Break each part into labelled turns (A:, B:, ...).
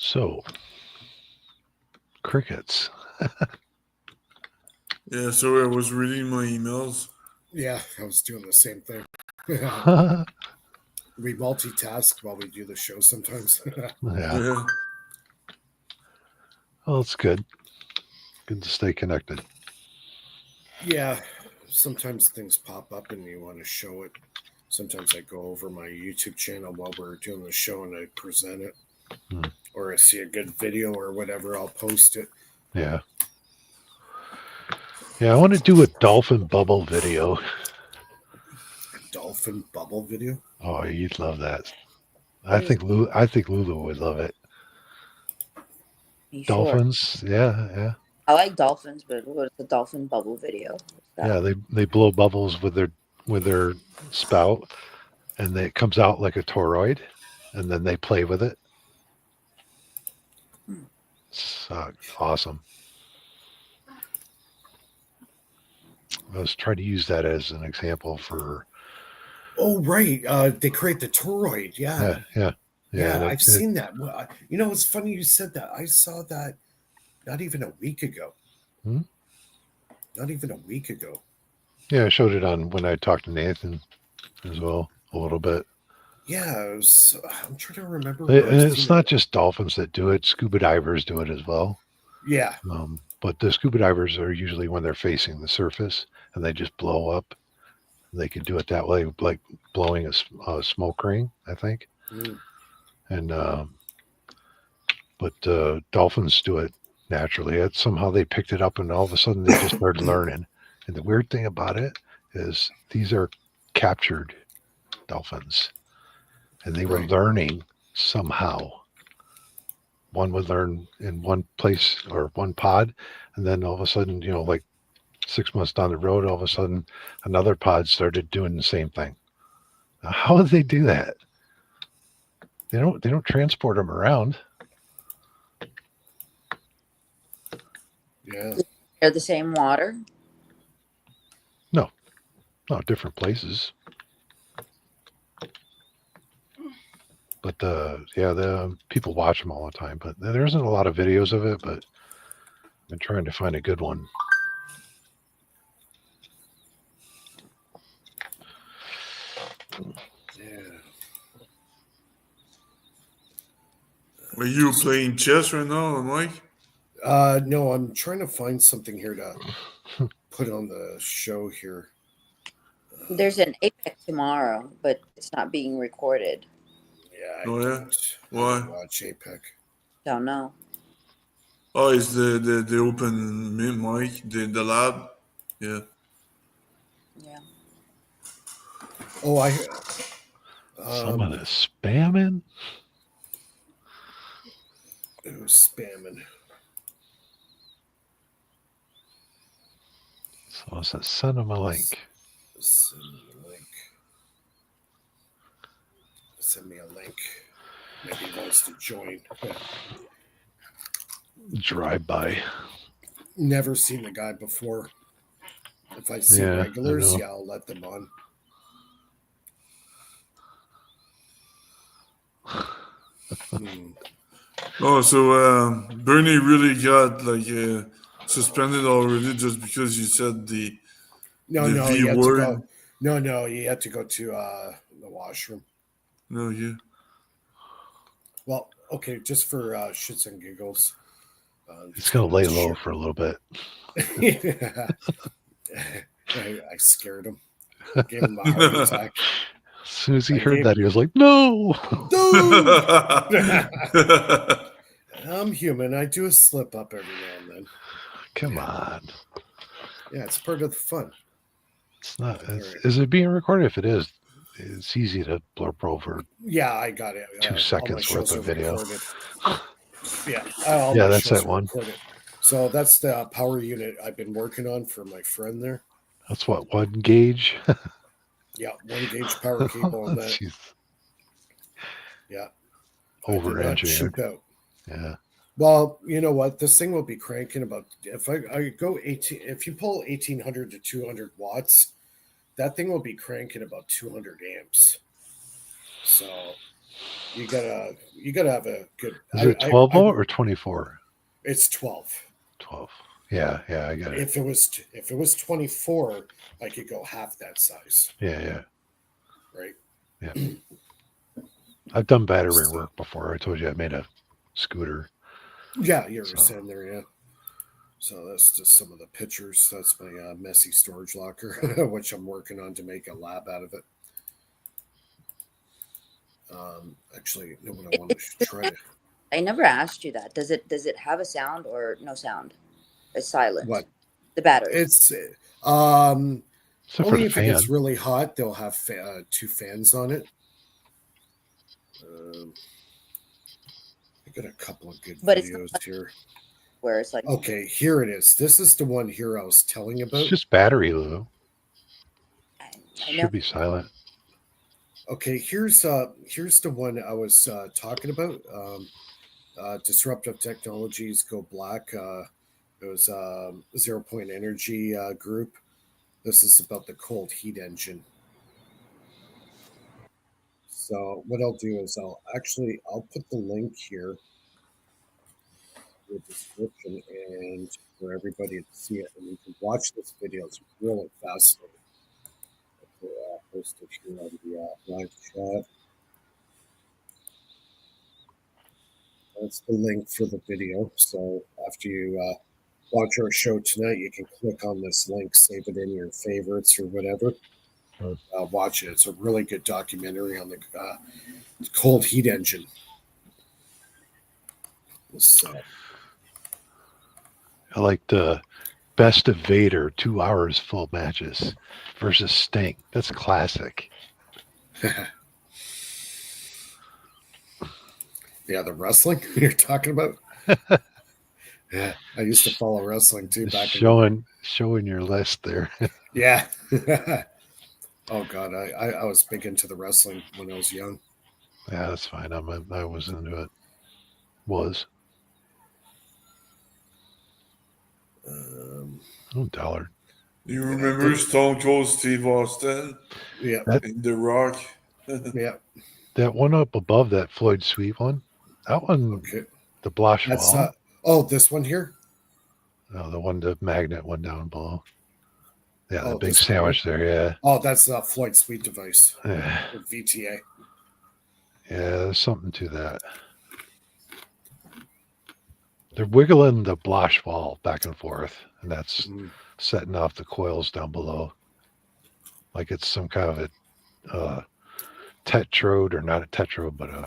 A: So, crickets.
B: Yeah, sorry, I was reading my emails.
C: Yeah, I was doing the same thing.
A: Yeah.
C: We multitask while we do the show sometimes.
B: Yeah.
A: Well, it's good. Good to stay connected.
C: Yeah, sometimes things pop up and you want to show it. Sometimes I go over my YouTube channel while we're doing the show and I present it. Or I see a good video or whatever, I'll post it.
A: Yeah. Yeah, I want to do a dolphin bubble video.
C: Dolphin bubble video?
A: Oh, you'd love that. I think Lulu would love it.
D: You
A: Dolphins,
D: sure?
A: yeah.
D: I like dolphins, but what is the dolphin bubble video?
A: Yeah, they blow bubbles with their spout, and it comes out like a toroid, and then they play with it. It's awesome. I was trying to use that as an example for.
C: Oh, right. They create the toroid. Yeah.
A: Yeah.
C: I've seen that. Well, it's funny you said that. I saw that not even a week ago. Not even a week ago.
A: Yeah, I showed it on when I talked to Nathan as well a little bit.
C: Yeah, I'm trying to remember.
A: And it's not just dolphins that do it. Scuba divers do it as well.
C: Yeah.
A: But the scuba divers are usually when they're facing the surface and they just blow up. They can do it that way, like blowing a smoke ring, I think. And but dolphins do it naturally. Somehow they picked it up, and all of a sudden they just started learning. And the weird thing about it is these are captured dolphins, and they were learning somehow. One would learn in one place or one pod, and then all of a sudden, like 6 months down the road, all of a sudden another pod started doing the same thing. Now, how do they do that? They don't transport them around.
C: Yeah.
D: They're the same water?
A: No, different places. But the people watch them all the time. But there isn't a lot of videos of it. But I've been trying to find a good one.
C: Yeah.
B: Are you playing chess right now, Mike?
C: No, I'm trying to find something here to put on the show here.
D: There's an APEC tomorrow, but it's not being recorded.
C: Yeah.
B: Why?
C: Watch APEC.
D: Don't know.
B: Oh, it's the open mic, the lab. Yeah.
D: Yeah.
C: Oh,
A: Someone is spamming.
C: Who's spamming?
A: So it says send them a link.
C: Send me a link. Send me a link. Maybe he wants to join.
A: Drive by.
C: Never seen the guy before. If I see regulars, I'll let them on.
B: Oh, so BurnEye really got suspended already just because you said the V word?
C: No, you had to go to the washroom.
B: No, yeah.
C: Well, okay, just for shits and giggles.
A: He's going to lay low for a little bit.
C: I scared him. Gave him a heart attack.
A: As soon as he heard that, he was like, no!
C: I'm human. I do a slip up every now and then.
A: Come on.
C: Yeah, it's part of the fun.
A: It's not. Is it being recorded? If it is, it's easy to blurb over.
C: Yeah, I got it.
A: 2 seconds worth of video.
C: Yeah,
A: that's that one.
C: Recorded. So that's the power unit I've been working on for my friend there.
A: That's what, 1 gauge?
C: Yeah, 1 gauge power cable on that.
A: Jeez.
C: Yeah.
A: Over-engineered.
C: Out.
A: Yeah.
C: Well, you know what? This thing will be cranking about, if I go 18, if you pull 1800 to 200 watts, that thing will be cranking about 200 amps. So You gotta have a good.
A: Is it 12 volt or 24?
C: It's 12.
A: 12. Yeah, I got it.
C: If it was 24, I could go half that size.
A: Yeah.
C: Right.
A: Yeah. I've done battery work before. I told you I made a scooter.
C: Yeah, you were saying there, yeah. So that's just some of the pictures. That's my messy storage locker, which I'm working on to make a lab out of it. Actually, no, what I want to try to.
D: I never asked you that. Does it have a sound or no sound? It's silent.
C: What?
D: The battery.
C: It's
A: Except for
C: only
A: the
C: if
A: fan.
C: it gets really hot, they'll have 2 fans on it. I got a couple of good videos here.
D: Where it's like,
C: okay, here it is. This is the one here I was telling you about.
A: It's just battery, Lou.
D: I know.
A: Should be silent.
C: Okay, here's the one I was talking about. Disruptive technologies go black. It was 0 Point Energy group. This is about the cold heat engine. So what I'll do is I'll put the link here in the description and for everybody to see it, and you can watch this video. It's really fascinating. I'll post it here on the live chat. That's the link for the video. So after you watch our show tonight, you can click on this link, save it in your favorites or whatever. Watch it. It's a really good documentary on the cold heat engine. So,
A: I like the Best of Vader 2 hours full matches versus Sting. That's classic.
C: yeah, the wrestling you're talking about. Yeah, I used to follow wrestling too. Back
A: showing your list there.
C: Yeah. Oh God, I was big into the wrestling when I was young.
A: Yeah, that's fine. I was into it. Was. Oh, dollar.
B: You remember Stone Cold Steve Austin?
C: Yeah.
B: And The Rock?
C: Yeah.
A: That one up above that Floyd Sweet one. That one.
C: Okay.
A: The Blush wall.
C: This one here.
A: No, the magnet one down below. Yeah, the big
C: this
A: sandwich there. Yeah.
C: Oh, that's a Floyd Sweet device.
A: Yeah.
C: VTA.
A: Yeah, there's something to that. They're wiggling the Blush wall back and forth, and that's setting off the coils down below. Like it's some kind of a tetrode, or not a tetrode, but a...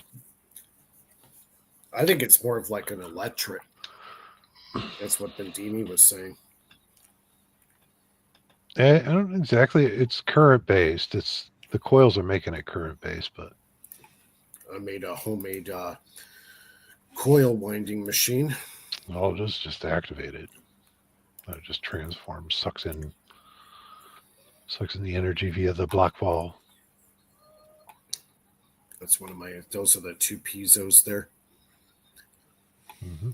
C: I think it's more of like an electric. That's what Bendini was saying.
A: I don't exactly. It's current based. It's the coils are making it current based, but
C: I made a homemade coil winding machine.
A: Well, just activated. It just transforms, sucks in the energy via the block wall.
C: That's one of my. Those are the 2 piezos there.
A: Mm-hmm.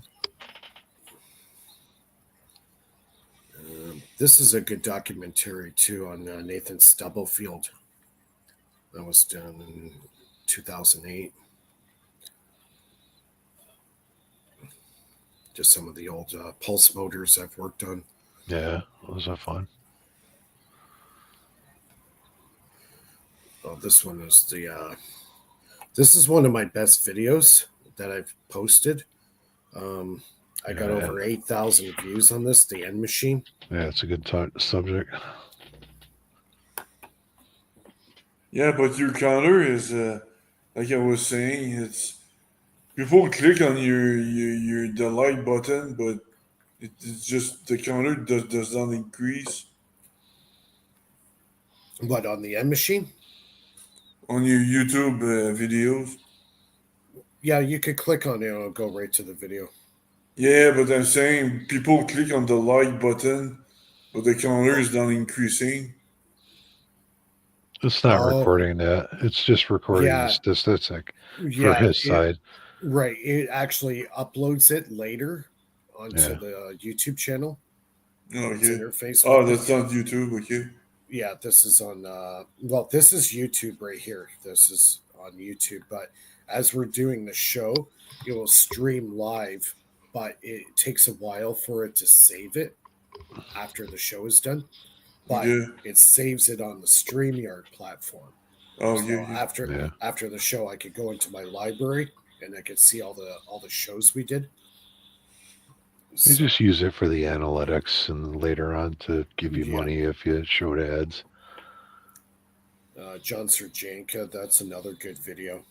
C: This is a good documentary too on Nathan Stubblefield. That was done in 2008. Just some of the old pulse motors I've worked on.
A: Yeah, those are fun.
C: Oh, this one is the. This is one of my best videos that I've posted. I got over 8,000 views on this. The end machine.
A: Yeah, it's a good subject.
B: Yeah, but your counter is, like I was saying, it's people click on the like button, but it's just the counter does not increase.
C: What, on the end machine?
B: On your YouTube videos.
C: Yeah, you could click on it and it'll go right to the video.
A: Yeah,
B: but I'm saying people click on the like button, but the counter is not increasing.
A: It's not recording that. It's just recording the statistic for his side.
C: Right. It actually uploads it later onto the YouTube channel.
B: Okay.
C: Interface.
B: Oh, that's on YouTube. Okay.
C: Yeah, this is on. This is YouTube right here. This is on YouTube, but as we're doing the show, it will stream live, but it takes a while for it to save it after the show is done. But
B: Yeah.
C: it saves it on the StreamYard platform.
B: Oh,
C: So
B: yeah.
C: after the show, I could go into my library and I could see all the shows we did.
A: They just use it for the analytics and later on to give you money if you showed ads.
C: John Serjanka, that's another good video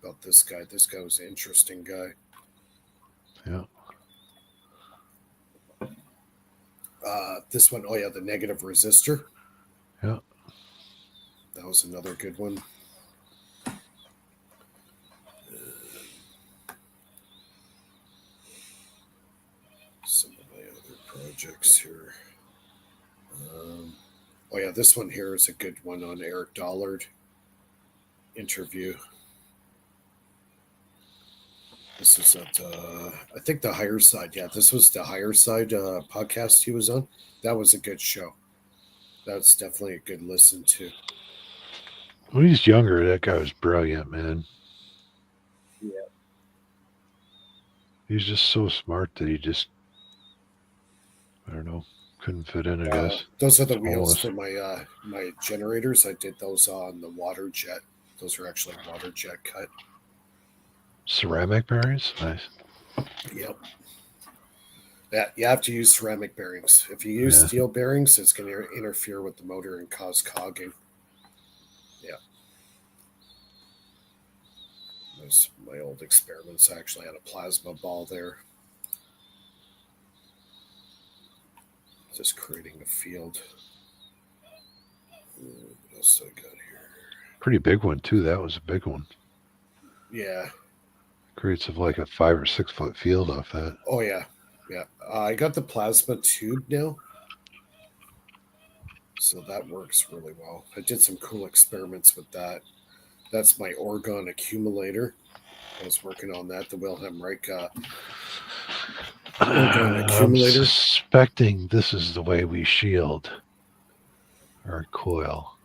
C: about this guy. This guy was an interesting guy.
A: Yeah.
C: This one, oh yeah, the negative resistor.
A: Yeah.
C: That was another good one. Some of my other projects here. Oh yeah, this one here is a good one on Eric Dollard interview. This is at I think the Higher Side. Yeah, this was the Higher Side podcast he was on. That was a good show. That's definitely a good listen to.
A: When he's younger, that guy was brilliant, man.
C: Yeah.
A: He's just so smart that he just, I don't know, couldn't fit in, I guess.
C: Those are the wheels
A: Almost.
C: for my my generators. I did those on the water jet. Those are actually water jet cut.
A: Ceramic bearings? Nice.
C: Yep. Yeah, you have to use ceramic bearings. If you use steel bearings, it's going to interfere with the motor and cause cogging. Yeah. There's my old experiments. I actually had a plasma ball there. Just creating a field. What else I got here?
A: Pretty big one, too. That was a big one.
C: Yeah.
A: Creates like a 5 or 6 foot field off that.
C: Oh, yeah. Yeah. I got the plasma tube now. So that works really well. I did some cool experiments with that. That's my Orgon accumulator. I was working on that, the Wilhelm Reich Orgon accumulator.
A: I'm suspecting this is the way we shield our coil.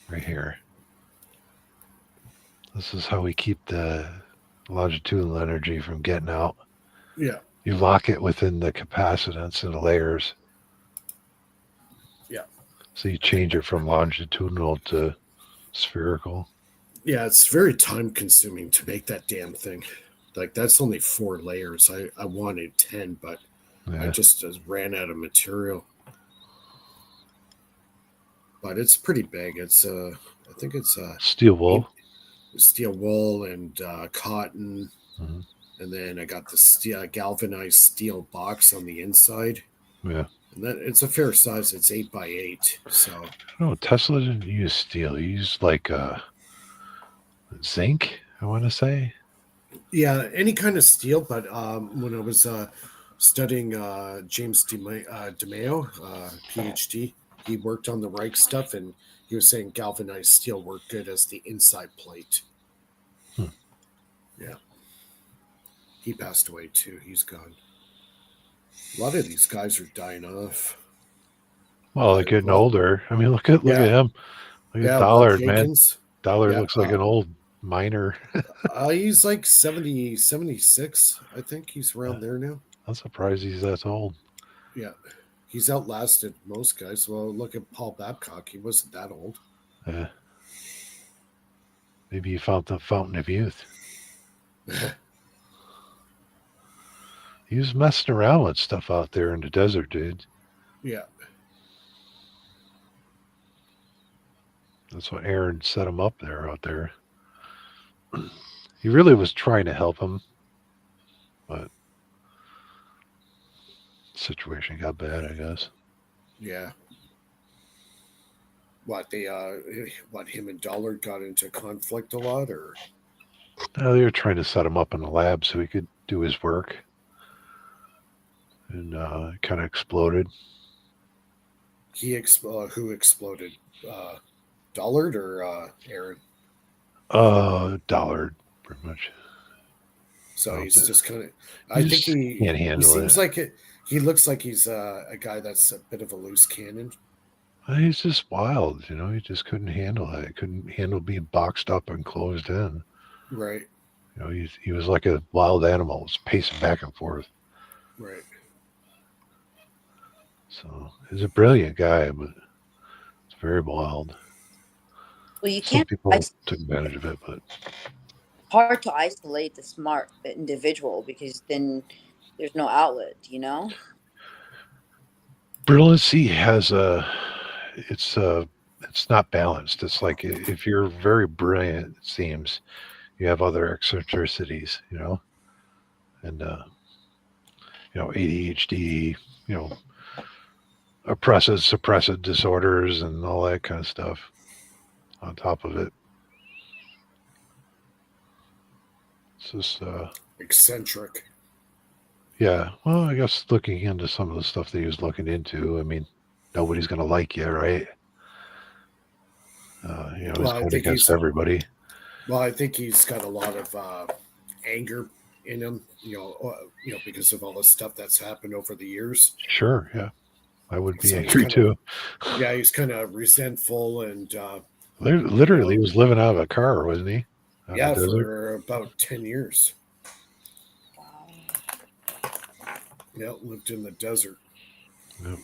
A: Right here. This is how we keep the longitudinal energy from getting out.
C: Yeah.
A: You lock it within the capacitance and the layers.
C: Yeah.
A: So you change it from longitudinal to spherical.
C: Yeah, it's very time consuming to make that damn thing. Like, that's only 4 layers. I wanted 10, but I just ran out of material. But it's pretty big. It's I think it's
A: steel wool.
C: Steel wool and cotton.
A: Mm-hmm.
C: And then I got the steel, galvanized steel box on the inside.
A: Yeah.
C: And then it's a fair size. It's 8x8. So
A: no, Tesla didn't use steel. He used like zinc, I want to say.
C: Yeah, any kind of steel. But when I was studying James DeMeo, PhD, he worked on the Reich stuff, and he was saying galvanized steel worked good as the inside plate. Yeah. He passed away too. He's gone. A lot of these guys are dying off.
A: Well, they're getting older. I mean, look at him. Look at Dollard, man. Dollard looks like an old miner.
C: He's like 70, 76. I think he's around there now.
A: I'm surprised he's that old.
C: Yeah. He's outlasted most guys. Well, look at Paul Babcock. He wasn't that old.
A: Yeah. Maybe he found the fountain of youth. He was messing around with stuff out there in the desert, dude.
C: Yeah.
A: That's what Aaron set him up there out there. He really was trying to help him, but the situation got bad, I guess.
C: Yeah. What him and Dollard got into conflict a lot, or?
A: No, they were trying to set him up in the lab so he could do his work. And it kind of exploded.
C: Who exploded? Dollard or Aaron?
A: Dollard, pretty much.
C: So he's just kind of. I think he
A: can't handle
C: he seems like it. He looks like he's a guy that's a bit of a loose cannon.
A: He's just wild, you know. He just couldn't handle it. Couldn't handle being boxed up and closed in.
C: Right.
A: You know, he was like a wild animal, was pacing back and forth.
C: Right.
A: So he's a brilliant guy, but it's very wild.
D: Well, you
A: Some
D: can't.
A: people took advantage of it, but
D: Hard to isolate the smart individual because then there's no outlet.
A: brilliancy has it's not balanced. It's like if you're very brilliant, it seems you have other eccentricities, and ADHD, you know, oppressive, suppressive disorders, and all that kind of stuff on top of it. It's just,
C: Eccentric.
A: yeah. Well, I guess looking into some of the stuff that he was looking into, I mean, nobody's going to like you, right? He's
C: Well, I
A: going
C: think
A: against
C: he's
A: everybody.
C: well, I think he's got a lot of anger in him. Because of all the stuff that's happened over the years.
A: Sure, yeah. I would be
C: So he's
A: angry
C: kind
A: too.
C: Yeah, he's kind of resentful and
A: Literally, he was living out of a car, wasn't he? Out in the desert.
C: for about 10 years.
D: Wow.
C: Yeah, lived in the desert.
A: Yep.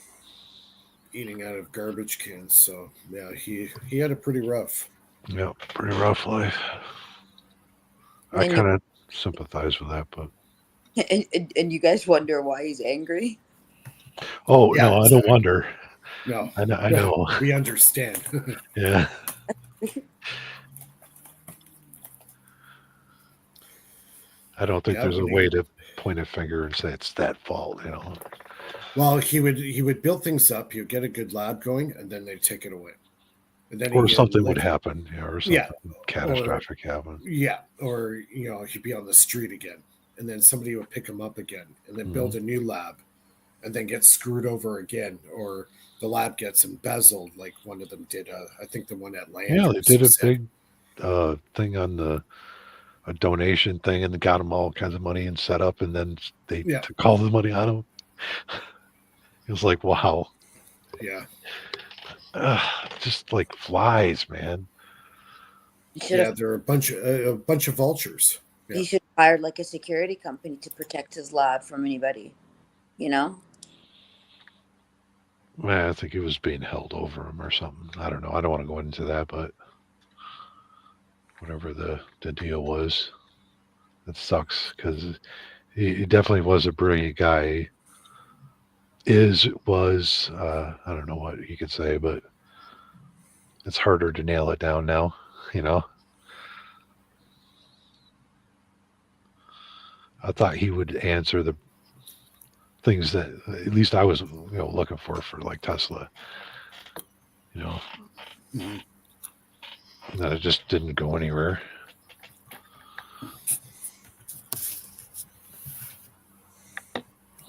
C: Eating out of garbage cans. So yeah, he had a pretty rough.
A: Yeah, pretty rough life. I
D: And,
A: kind of sympathize with that, but
D: and you guys wonder why he's angry?
A: oh
C: Yeah,
A: no, I
C: exactly.
A: don't wonder.
C: No,
A: I know.
C: We understand.
A: Yeah. I don't think there's a way to point a finger and say it's that fault,
C: Well, he would build things up. He would get a good lab going, and then they'd take it away. And then
A: or something would happen, or something catastrophic happen.
C: Yeah, or he'd be on the street again, and then somebody would pick him up again, and then build a new lab, and then get screwed over again, or the lab gets embezzled, like one of them did. I think the one at Land.
A: Yeah, they did a big thing on a donation thing, and they got them all kinds of money and set up, and then they took all the money on them. It was like, wow.
C: Yeah.
A: Just like flies, man.
C: They're a bunch of vultures. Yeah.
D: He should have hired like a security company to protect his lab from anybody,
A: Man, I think he was being held over him or something. I don't know. I don't want to go into that, but whatever the deal was, it sucks because he definitely was a brilliant guy. Was I don't know what you could say, but it's harder to nail it down now, I thought he would answer the things that at least I was looking for like Tesla,
C: Mm-hmm.
A: That it just didn't go anywhere.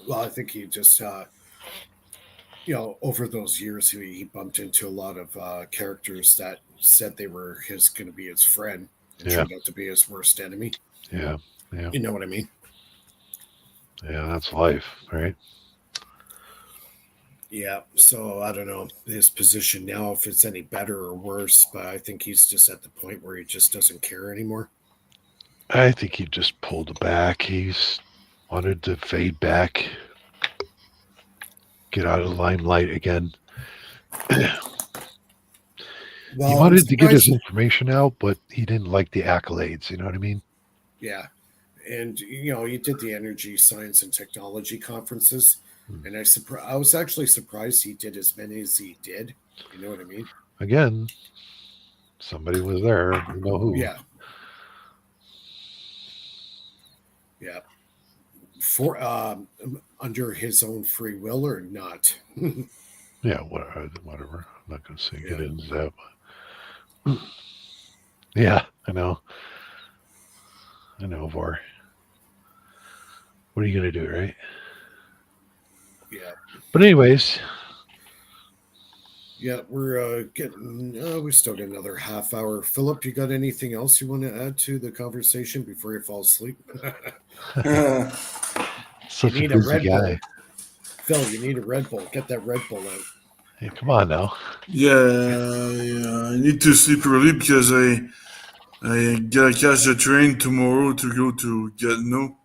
C: Well, I think he just over those years, he bumped into a lot of characters that said they were going to be his friend, and turned out to be his worst enemy.
A: Yeah.
C: You know what I mean?
A: Yeah, that's life, right?
C: Yeah. So I don't know his position now, if it's any better or worse, but I think he's just at the point where he just doesn't care anymore.
A: I think he just pulled back. He's wanted to fade back, get out of the limelight again. Well, he wanted to get his information out, but he didn't like the accolades. You know what I mean?
C: Yeah. And, he did the energy, science, and technology conferences. And I was actually surprised he did as many as he did. You know what I mean?
A: Again, somebody was there. You know who?
C: Yeah. Yeah. For under his own free will or not.
A: Yeah, whatever. I'm not going to get into that. But yeah, I know, Var. What are you going to do, right?
C: Yeah.
A: But anyways.
C: Yeah, we're we still got another half hour. Philip, you got anything else you want to add to the conversation before you fall asleep?
A: Such a busy guy.
C: Phil, you need a Red Bull. Get that Red Bull out.
A: Hey, come on now.
B: Yeah, I need to sleep early because I gotta catch the train tomorrow to go to Gatineau.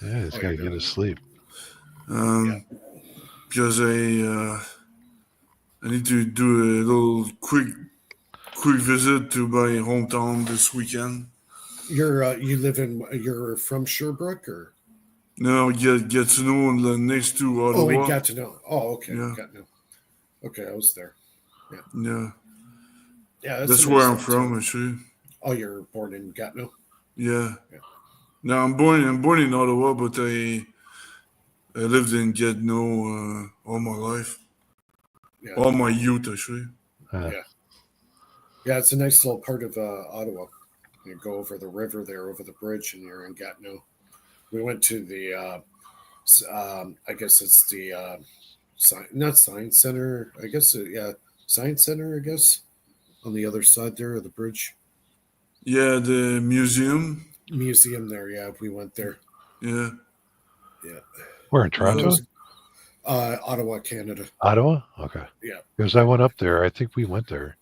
A: Yeah, he's
C: Oh,
A: got to
C: you're
A: get his sleep.
B: Because I need to do a little quick visit to my hometown this weekend.
C: You're from Sherbrooke or?
B: No, get to know next to
C: Oh, in
B: Ottawa.
C: Gatineau. Oh, okay,
B: Yeah,
C: Gatineau. Okay, I was there.
B: yeah.
C: Yeah, that's
B: That's
C: a
B: where
C: nice
B: I'm
C: little
B: from,
C: town.
B: actually.
C: Oh, you're born in Gatineau.
B: Yeah.
C: Yeah.
B: Now I'm born in Ottawa, but I lived in Gatineau all my life,
C: Yeah,
B: all my youth, actually.
C: yeah, yeah. It's a nice little part of Ottawa. You go over the river there, over the bridge, and you're in Gatineau. We went to the, I guess it's the, not Science Center. I guess, yeah, Science Center. I guess on the other side there of the bridge.
B: Yeah, the museum.
C: Museum there. Yeah, we went there.
B: Yeah.
C: Yeah,
A: We're in
C: that
A: Toronto,
C: was Ottawa, Canada.
A: Ottawa. Okay,
C: Yeah,
A: because I went up there. I think we went there.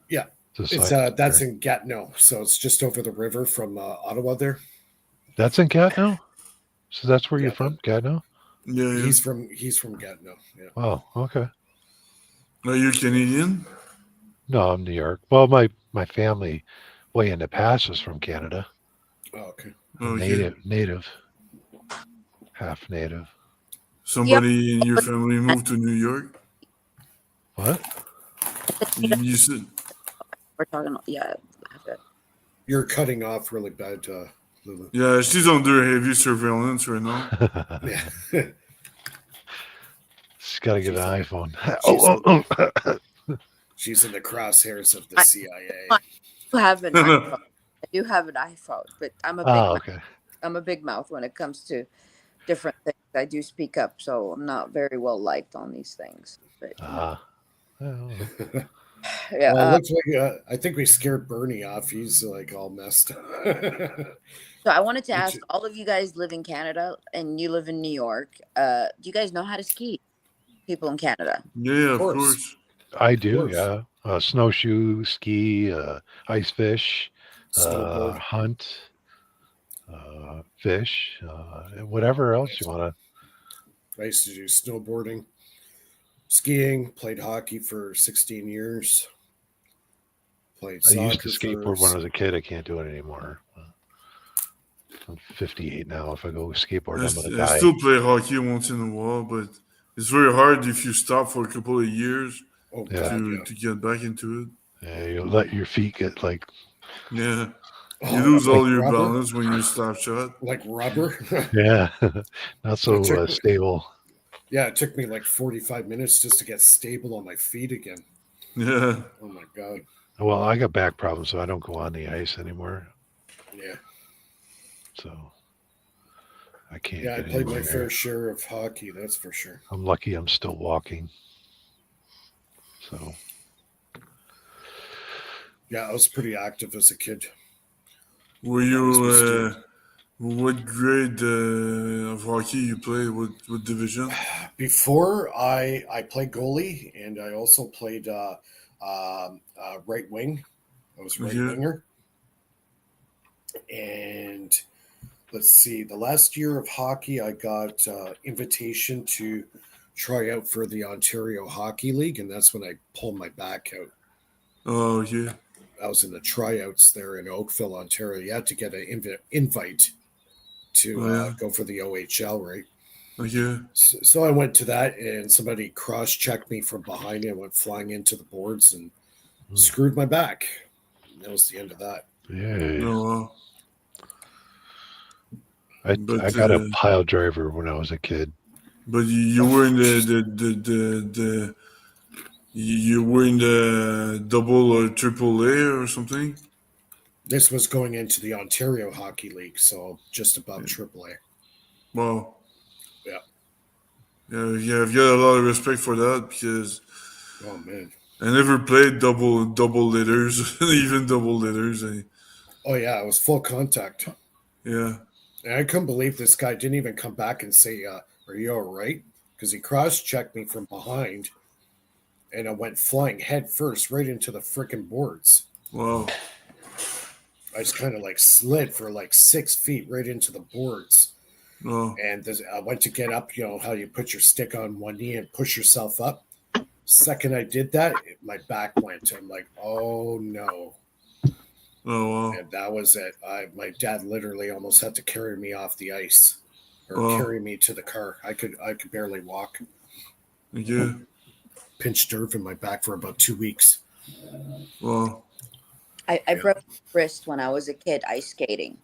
C: yeah.
A: To
C: It's
A: Science
C: that's
A: Center.
C: in Gatineau, so it's just over the river from Ottawa. There.
A: That's in Gatineau. So that's where you're
C: Yeah,
A: from, Gatineau.
B: Yeah, yeah.
C: he's from Gatineau. Yeah.
A: Oh, okay.
B: Are you Canadian?
A: No, I'm New York. Well, my family, way in the past, was from Canada.
C: Oh, okay.
A: I'm
B: Okay.
A: native, half native.
D: Yep.
B: Somebody in your family moved to New York?
A: What?
B: You said,
D: We're talking. Yeah.
C: You're cutting off really bad, Lulu.
B: yeah, she's under heavy surveillance right now.
C: Yeah.
A: She's got to get
C: She's
A: an
C: in-
A: iPhone.
C: she's in-
A: Oh.
C: She's in the crosshairs of the CIA.
D: I have an iPhone. I do have an iPhone, but I'm a big
A: Oh,
D: mouth.
A: okay.
D: I'm a big mouth when it comes to different things. I do speak up, so I'm not very well liked on these things. But
A: Well,
D: yeah,
C: Well, it looks like I think we scared BurnEye off. He's like all messed up.
D: so I wanted to
C: Which-
D: ask all of you guys live in Canada and you live in New York. Do you guys know how to ski? People in Canada.
B: Yeah, of
C: course.
B: course.
A: I do,
C: course.
A: yeah. Snowshoe, ski, ice fish,
C: Snowboard.
A: hunt, fish, whatever else you want
C: I used to do snowboarding, skiing, played hockey for 16 years. Played
A: to. I used to
C: soccer
A: skateboard
C: for
A: when I was a kid. I can't do it anymore. I'm 58 now. If I go skateboard, I'm going to
B: I
A: die.
B: still play hockey once in a while, but it's very hard if you stop for a couple of years
C: oh
A: Yeah.
C: god, yeah.
B: to get back into
A: Yeah, you let your feet get like,
B: it. Yeah.
C: Oh,
B: You lose all
C: like
B: your
C: rubber?
B: balance when you slap shot.
C: Like rubber.
A: yeah, not so
C: took-
A: stable.
C: Yeah, it took me like 45 minutes just to get stable on my feet again.
B: Yeah.
C: Oh my god.
A: Well, I got back problems, so I don't go on the ice anymore.
C: Yeah.
A: So I can't.
C: Yeah, I
A: get
C: played my
A: anywhere.
C: fair share of hockey, that's for sure.
A: I'm lucky I'm still walking. So
C: Yeah, I was pretty active as a kid.
B: Were
C: was
B: you,
C: my
B: what grade of hockey you played? What division?
C: Before I played goalie and I also played right wing. I was right
B: Yeah.
C: winger. And let's see, the last year of hockey, I got invitation to try out for the Ontario Hockey League, and that's when I pulled my back out.
B: Oh, yeah.
C: I was in the tryouts there in Oakville, Ontario. You had to get an invite to
B: Oh, yeah.
C: go for the OHL, right?
B: Okay.
C: So I went to that, and somebody cross-checked me from behind and went flying into the boards and screwed my back. And that was the end of that.
A: yeah,
B: Oh, wow.
A: I
B: But,
A: got a pile driver when I was a kid.
B: But you were in the you were in the double or triple A or something?
C: This was going into the Ontario Hockey League, so just above AAA.
B: Wow.
C: Yeah.
B: Yeah, I've got a lot of respect for that because
C: Oh man.
B: I never played double letters, even double letters.
C: Oh yeah, it was full contact.
B: Yeah.
C: And I couldn't believe this guy didn't even come back and say, "Are you all right?" Because he cross-checked me from behind, and I went flying head first right into the freaking boards.
B: Wow.
C: I just kind of like slid for like 6 feet right into the boards.
B: Oh,
C: And I went to get up, how you put your stick on one knee and push yourself up. Second I did that, my back went. I'm like, oh no.
B: wow.
C: And that was it. My dad literally almost had to carry me off the ice or
B: Wow.
C: carry me to the car. I could barely walk.
B: Okay.
C: Pinched nerve in my back for about 2 weeks.
B: Wow.
D: I broke my wrist when I was a kid ice skating.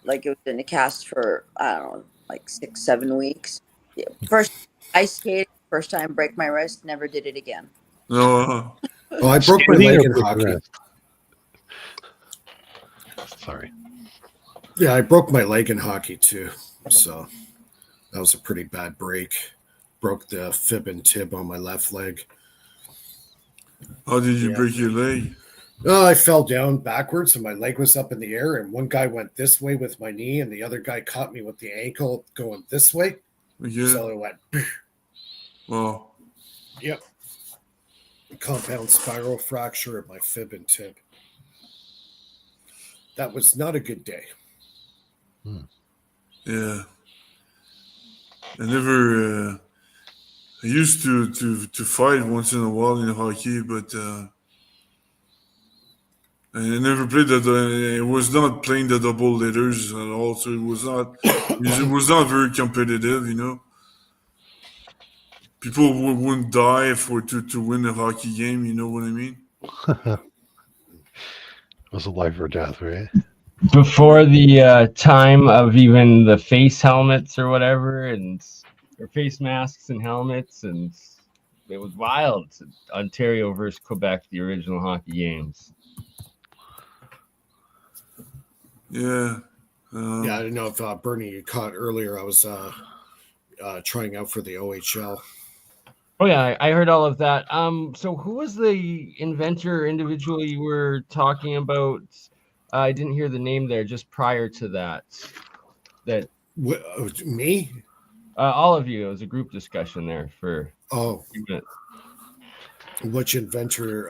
D: Like it was in a cast for, I don't know, like 6-7 weeks. Yeah. First ice skating, first time break my wrist, never did it again.
B: No.
C: Oh, I broke my
A: Skating
C: leg
A: or
C: in
A: break
C: hockey.
A: your wrist? Sorry.
C: Yeah, I broke my leg in hockey too. So that was a pretty bad break. Broke the fib and tib on my left leg.
B: How did you
C: Yeah.
B: break your leg?
C: I fell down backwards and my leg was up in the air, and one guy went this way with my knee and the other guy caught me with the ankle going this way.
B: Okay.
C: So it went,
B: Wow.
C: yep. Compound spiral fracture of my fib and tib. That was not a good day.
B: Yeah. I never. I used to fight once in a while in hockey, but I never played that. It was not playing the double letters at all, so it was not very competitive. People wouldn't die to win a hockey game. You know what I mean?
A: It was a life or death, right?
E: Before the time of even the face helmets or whatever, or face masks and helmets, and it was wild. Ontario versus Quebec, the original hockey games.
B: Yeah.
C: Yeah, I don't know if Bernie you caught earlier. I was trying out for the OHL.
E: Oh yeah, I heard all of that. So who was the inventor individual you were talking about? I didn't hear the name there just prior to that.
C: Me?
E: All of you. It was a group discussion there for
C: Oh,
E: a few minutes.
C: which inventor?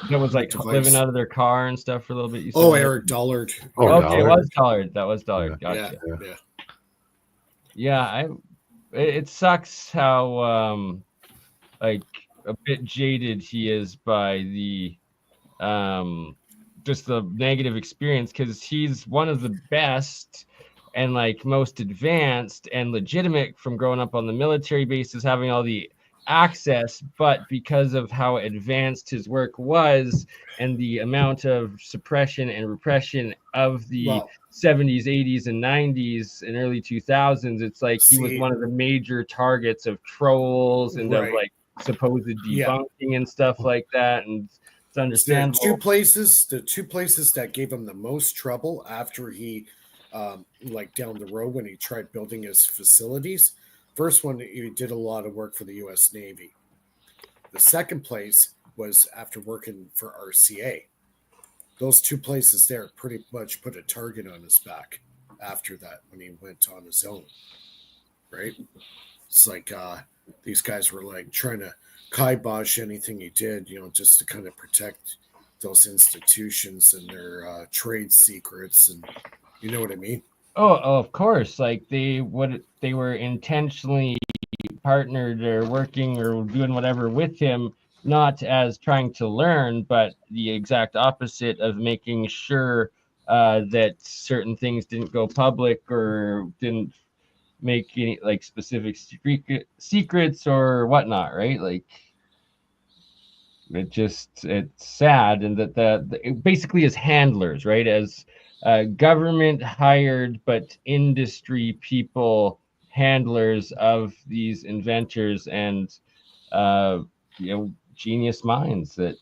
E: That was like
C: device?
E: living out of their car and stuff for a little bit. You said
C: Oh,
E: that?
C: Eric Dollard.
A: Oh,
E: Okay, it
A: Dollard.
E: was Dollard. That was Dollard.
A: Yeah.
E: Gotcha.
C: Yeah.
E: It sucks how like a bit jaded he is by the just the negative experience, because he's one of the best and like most advanced and legitimate from growing up on the military bases, having all the access, but because of how advanced his work was and the amount of suppression and repression of the
C: Well,
E: 70s, 80s, and 90s and early 2000s, it's like he was
C: See-
E: one of the major targets of trolls and of
C: Right.
E: like supposed
C: Yeah.
E: debunking and stuff like that. And it's
C: the
E: understandable.
C: two places that gave him the most trouble after he, like down the road when he tried building his facilities. First one, he did a lot of work for the U.S. Navy. The second place was after working for RCA. Those two places there pretty much put a target on his back after that when he went on his own. Right? It's like these guys were like trying to kibosh anything he did, just to kind of protect those institutions and their trade secrets, and you know what I mean?
E: Oh, of course. Like they were intentionally partnered or working or doing whatever with him, not as trying to learn, but the exact opposite of making sure that certain things didn't go public or didn't make any like specific secrets or whatnot, right? Like it's sad, and that it basically is handlers, right? As government hired but industry people, handlers of these inventors and genius minds that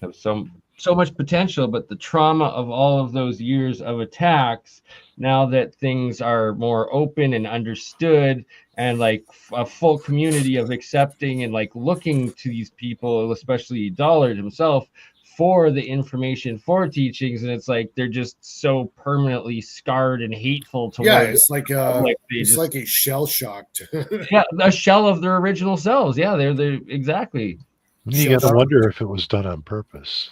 E: have so much potential, but the trauma of all of those years of attacks, now that things are more open and understood and like a full community of accepting and like looking to these people, especially Dollard himself, for the information, for teachings, and it's like they're just so permanently scarred and hateful towards
C: It's like like a shell shocked.
E: yeah, a shell of their original selves. Yeah, they're exactly.
A: You got to wonder if it was done on purpose.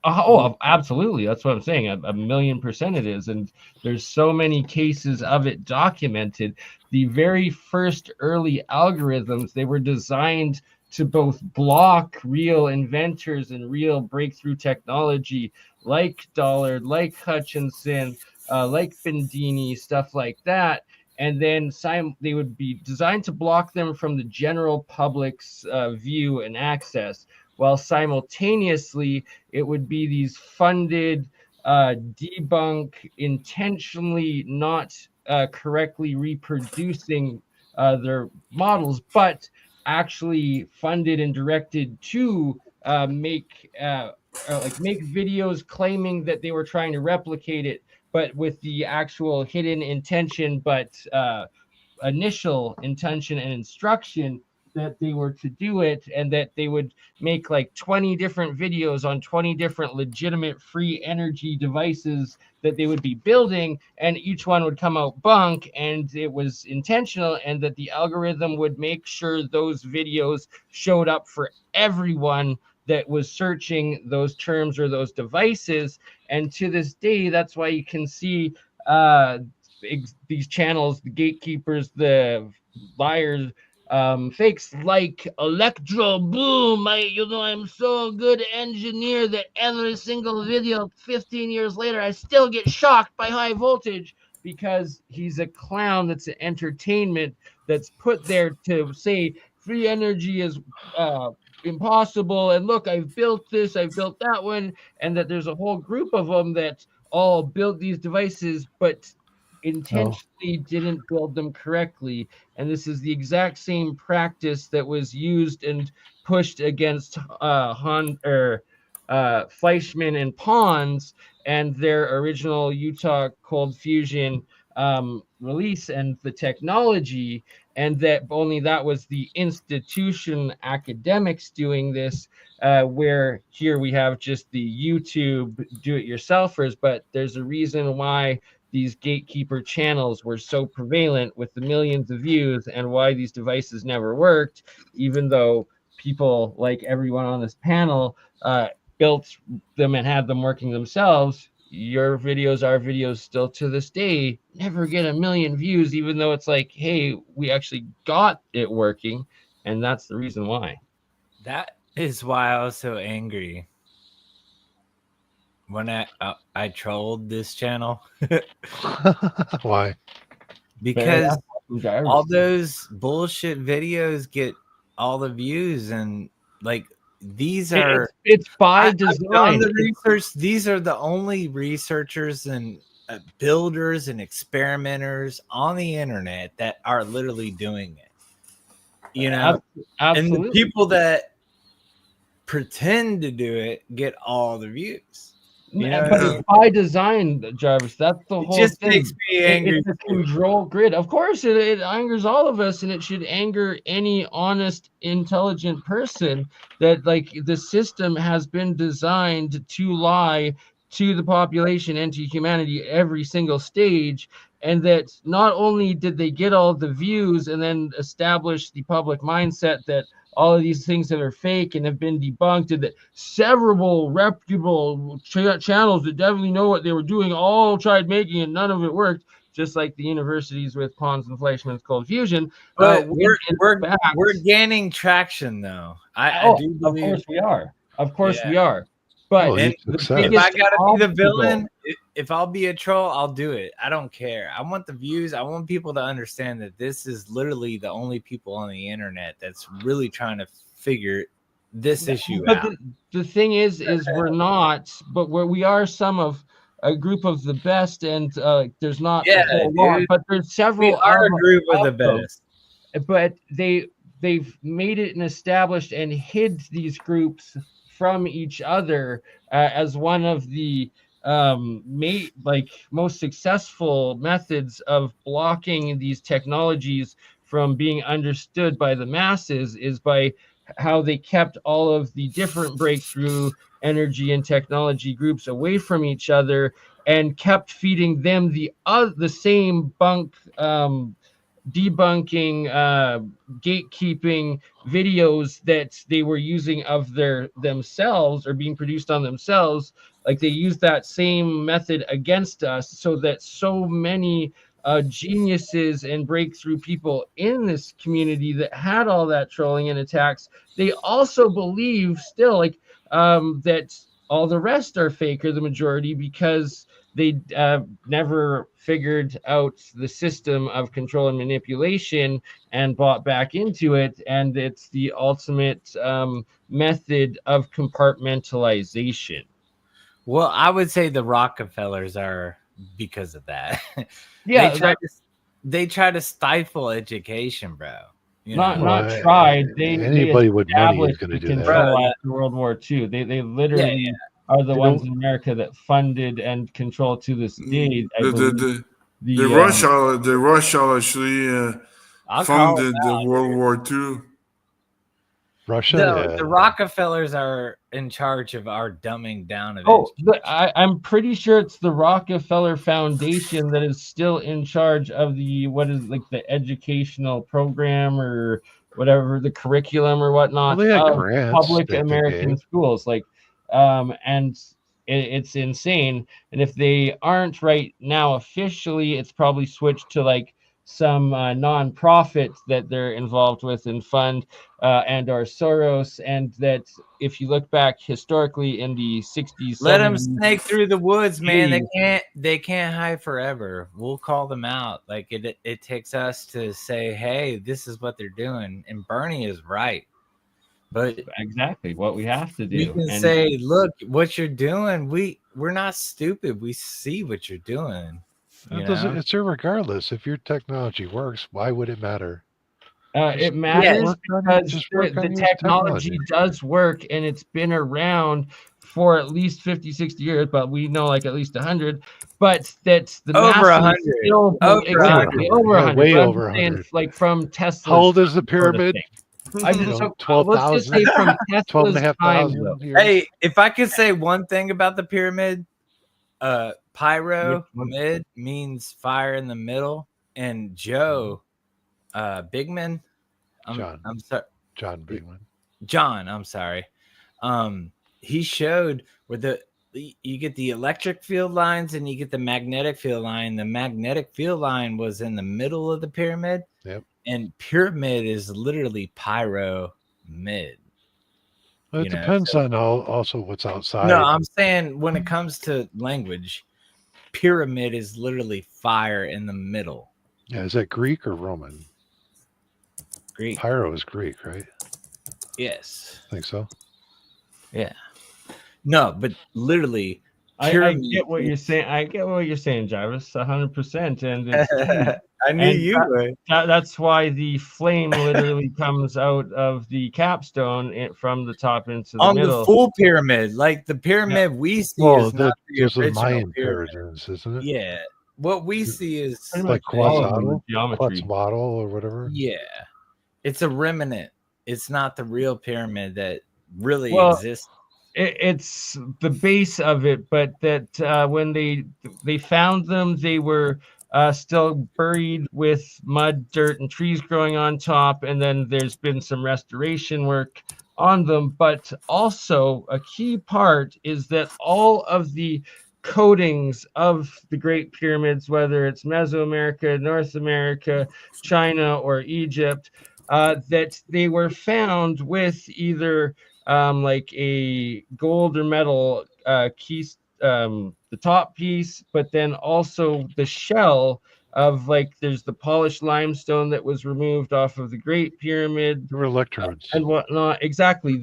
E: Absolutely. That's what I'm saying. A million percent it is. And there's so many cases of it documented. The very first early algorithms, they were designed to both block real inventors and real breakthrough technology like Dollard, like Hutchinson, like Bendini, stuff like that. And then they would be designed to block them from the general public's view and access, while simultaneously it would be these funded debunk, intentionally not correctly reproducing their models, but actually funded and directed to make videos claiming that they were trying to replicate it, but with the actual hidden intention, but initial intention and instruction that they were to do it, and that they would make like 20 different videos on 20 different legitimate free energy devices that they would be building, and each one would come out bunk, and it was intentional, and that the algorithm would make sure those videos showed up for everyone that was searching those terms or those devices. And to this day, that's why you can see these channels, the gatekeepers, the liars, fakes like Electro Boom. I'm so good engineer that every single video 15 years later I still get shocked by high voltage, because he's a clown that's an entertainment that's put there to say free energy is impossible, and look, I've built this, I've built that one, and that there's a whole group of them that all built these devices but intentionally didn't build them correctly. And this is the exact same practice that was used and pushed against Fleischmann and Pons and their original Utah cold fusion release and the technology, and that only that was the institution academics doing this, where here we have just the YouTube do-it-yourselfers. But there's a reason why these gatekeeper channels were so prevalent with the millions of views, and why these devices never worked, even though people like everyone on this panel built them and had them working themselves. Your videos, our videos, still to this day never get 1 million views, even though it's like, hey, we actually got it working. And that's the reason why.
F: That is why I was so angry when I trolled this channel.
A: Why?
F: Because all those bullshit videos get all the views, and like these are
E: it's by design.
F: On the research, these are the only researchers and builders and experimenters on the internet that are literally doing it. You know,
E: absolutely.
F: And the people that pretend to do it get all the views. You know,
E: but it's by design, Jarvis. That's the whole
F: just
E: thing.
F: makes me angry.
E: It's a control grid. Of course, it angers all of us, and it should anger any honest, intelligent person that, like, the system has been designed to lie to the population and to humanity every single stage. And that not only did they get all the views and then establish the public mindset that all of these things that are fake and have been debunked, and that several reputable channels that definitely know what they were doing all tried making and none of it worked, just like the universities with Pons and Fleischmann's cold fusion.
F: But we're gaining traction, though. I do believe.
E: Of course we are. Of course we are. But
F: if I gotta be the villain, if I'll be a troll, I'll do it. I don't care. I want the views. I want people to understand that this is literally the only people on the internet that's really trying to figure this issue out.
E: The thing is we're not, but we are some of a group of the best, and there's not a whole lot, but there's several.
F: We are a group of the best,
E: but they've made it and established and hid these groups from each other as one of the most successful methods of blocking these technologies from being understood by the masses, is by how they kept all of the different breakthrough energy and technology groups away from each other, and kept feeding them the same bunk debunking, gatekeeping videos that they were using of themselves or being produced on themselves. Like they used that same method against us, so that so many geniuses and breakthrough people in this community that had all that trolling and attacks, they also believe still that all the rest are fake, or the majority, because they never figured out the system of control and manipulation and bought back into it. And it's the ultimate method of compartmentalization.
F: Well, I would say the Rockefellers are because of that.
E: Yeah,
F: they try to stifle education, bro.
E: Not
A: Well,
E: tried. They
A: anybody with money is
E: established
A: going
E: the
A: to do that.
E: control after World War II. They literally are the
A: You
E: ones
A: know-
E: in America that funded and control to this day. I believe
B: The Russia actually
F: I'll call
B: funded the World War II.
A: Russia.
F: the Rockefellers are in charge of our dumbing down of
E: Oh,
F: education.
E: I'm pretty sure it's the Rockefeller Foundation that is still in charge of the the educational program or whatever, the curriculum or whatnot
A: Well, they had
E: of
A: grants
E: public
A: that they
E: American
A: gave.
E: schools. And it's insane. And if they aren't right now officially, it's probably switched to some nonprofit that they're involved with and fund, and or Soros. And that if you look back historically in the 60s,
F: Let
E: 70s,
F: them snake through the woods, man.
E: Jeez.
F: They can't hide forever. We'll call them out. Like it takes us to say, hey, this is what they're doing. And BurnEye is right. But
E: exactly what we have to do.
F: we can
E: And
F: say, look, what you're doing, we're not stupid. We see what you're doing.
A: It's irregardless. If your technology works, why would it matter?
E: it matters because
A: just work on
E: the
A: your
E: technology does work, and it's been around for at least 50, 60 years, but we know at least 100. But that's the
F: Over
E: masses
F: 100.
E: still
F: Over 100.
E: over 100.
A: Way
E: But I'm
A: over
E: just saying,
A: 100.
E: from Tesla.
A: How old is the pyramid?
E: I just let's
A: 12,000,
E: just say from Tesla's time.
A: 12,500 years.
F: Hey, if I could say one thing about the pyramid, pyro mid means fire in the middle, and Joe Bigman, I'm sorry,
A: John Bigman.
F: John, I'm sorry. He showed where you get the electric field lines and you get the magnetic field line. The magnetic field line was in the middle of the pyramid.
A: Yep.
F: And pyramid is literally pyro mid.
A: Well, it depends on also what's outside.
F: No, I'm saying when it comes to language, pyramid is literally fire in the middle.
A: Yeah, is that Greek or Roman?
F: Greek.
A: Pyro is Greek, right?
F: Yes.
A: I think so.
F: Yeah. No, but literally,
E: I get what you're saying. I get what you're saying, Jarvis, 100%. And
F: I knew you would.
E: That's why the flame literally comes out of the capstone from the top into the middle.
F: On the full pyramid, like the pyramid we see is not the original
A: Mayan
F: pyramid.
A: pyramids, isn't it?
F: Yeah. What we see is
A: like Quetzalcoatl or whatever.
F: Yeah. It's a remnant. It's not the real pyramid that really exists.
E: It's the base of it, but that when they found them, they were still buried with mud, dirt, and trees growing on top. And then there's been some restoration work on them. But also a key part is that all of the coatings of the Great Pyramids, whether it's Mesoamerica, North America, China, or Egypt, that they were found with either like a gold or metal piece, the top piece, but then also the shell of there's the polished limestone that was removed off of the Great Pyramid.
A: There were electrodes
E: and whatnot. Exactly.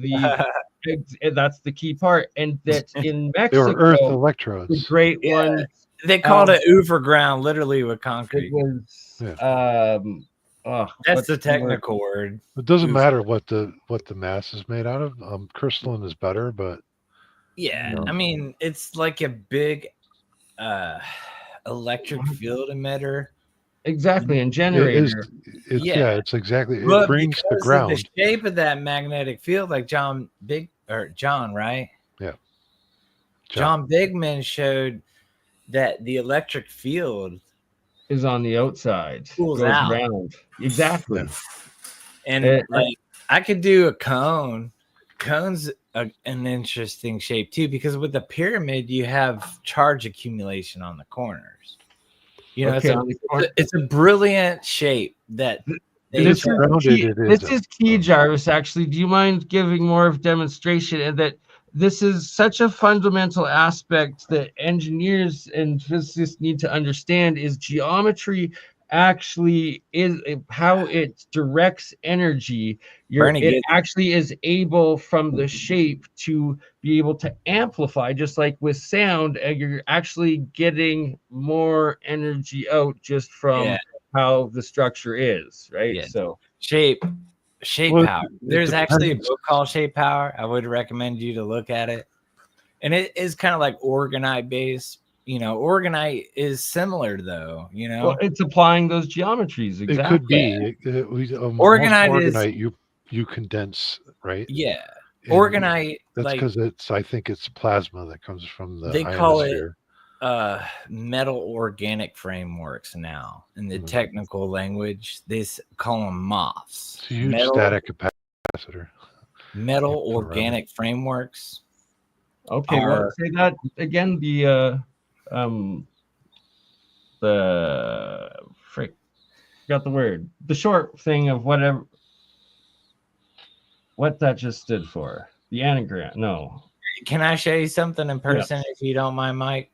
E: That's the key part. And that in Mexico,
A: they were earth electrodes.
E: The great one.
F: They called it overground, literally with concrete.
E: It was
F: that's the technical word.
A: It doesn't matter what the mass is made out of. Crystalline is better, but
F: I mean, it's like a big electric field emitter.
E: Exactly, and generator.
A: It's exactly. It brings the ground.
F: The shape of that magnetic field, like John, right?
A: Yeah.
F: John Bigman showed that the electric field
E: is on the outside.
F: Cools
E: Goes
F: out.
E: around. Exactly.
A: Yeah.
F: And like I could do a cone. Cone's an interesting shape too, because with the pyramid you have charge accumulation on the corners. You know,
E: Okay,
F: it's a brilliant shape that
E: this
A: Rounded,
E: is key, Jarvis. Actually, do you mind giving more of demonstration? And that this is such a fundamental aspect that engineers and physicists need to understand is geometry actually is how it directs energy. It actually is able from the shape to be able to amplify, just like with sound, you're actually getting more energy out just from how the structure is, right?
F: Yeah.
E: So
F: shape
A: Well,
F: power.
A: it
F: There's actually a
A: depends.
F: book called Shape Power. I would recommend you to look at it. And it is kind of like orgonite based. You know, orgonite is similar though, you know.
E: well, it's applying those geometries. Exactly.
A: It could be.
F: Orgonite
A: you condense, right?
F: Yeah.
A: And
F: Orgonite,
A: that's
F: like
A: because I think it's plasma that comes from the
F: they call
A: ionosphere.
F: it metal organic frameworks now in the technical language. They call them MOFs.
A: It's a huge static capacitor.
F: Metal organic frameworks.
E: Okay, well, say that again. The frick, got the word. The short thing of whatever. What that just stood for? The anagram? No.
F: Can I show you something in person if you don't mind, Mike?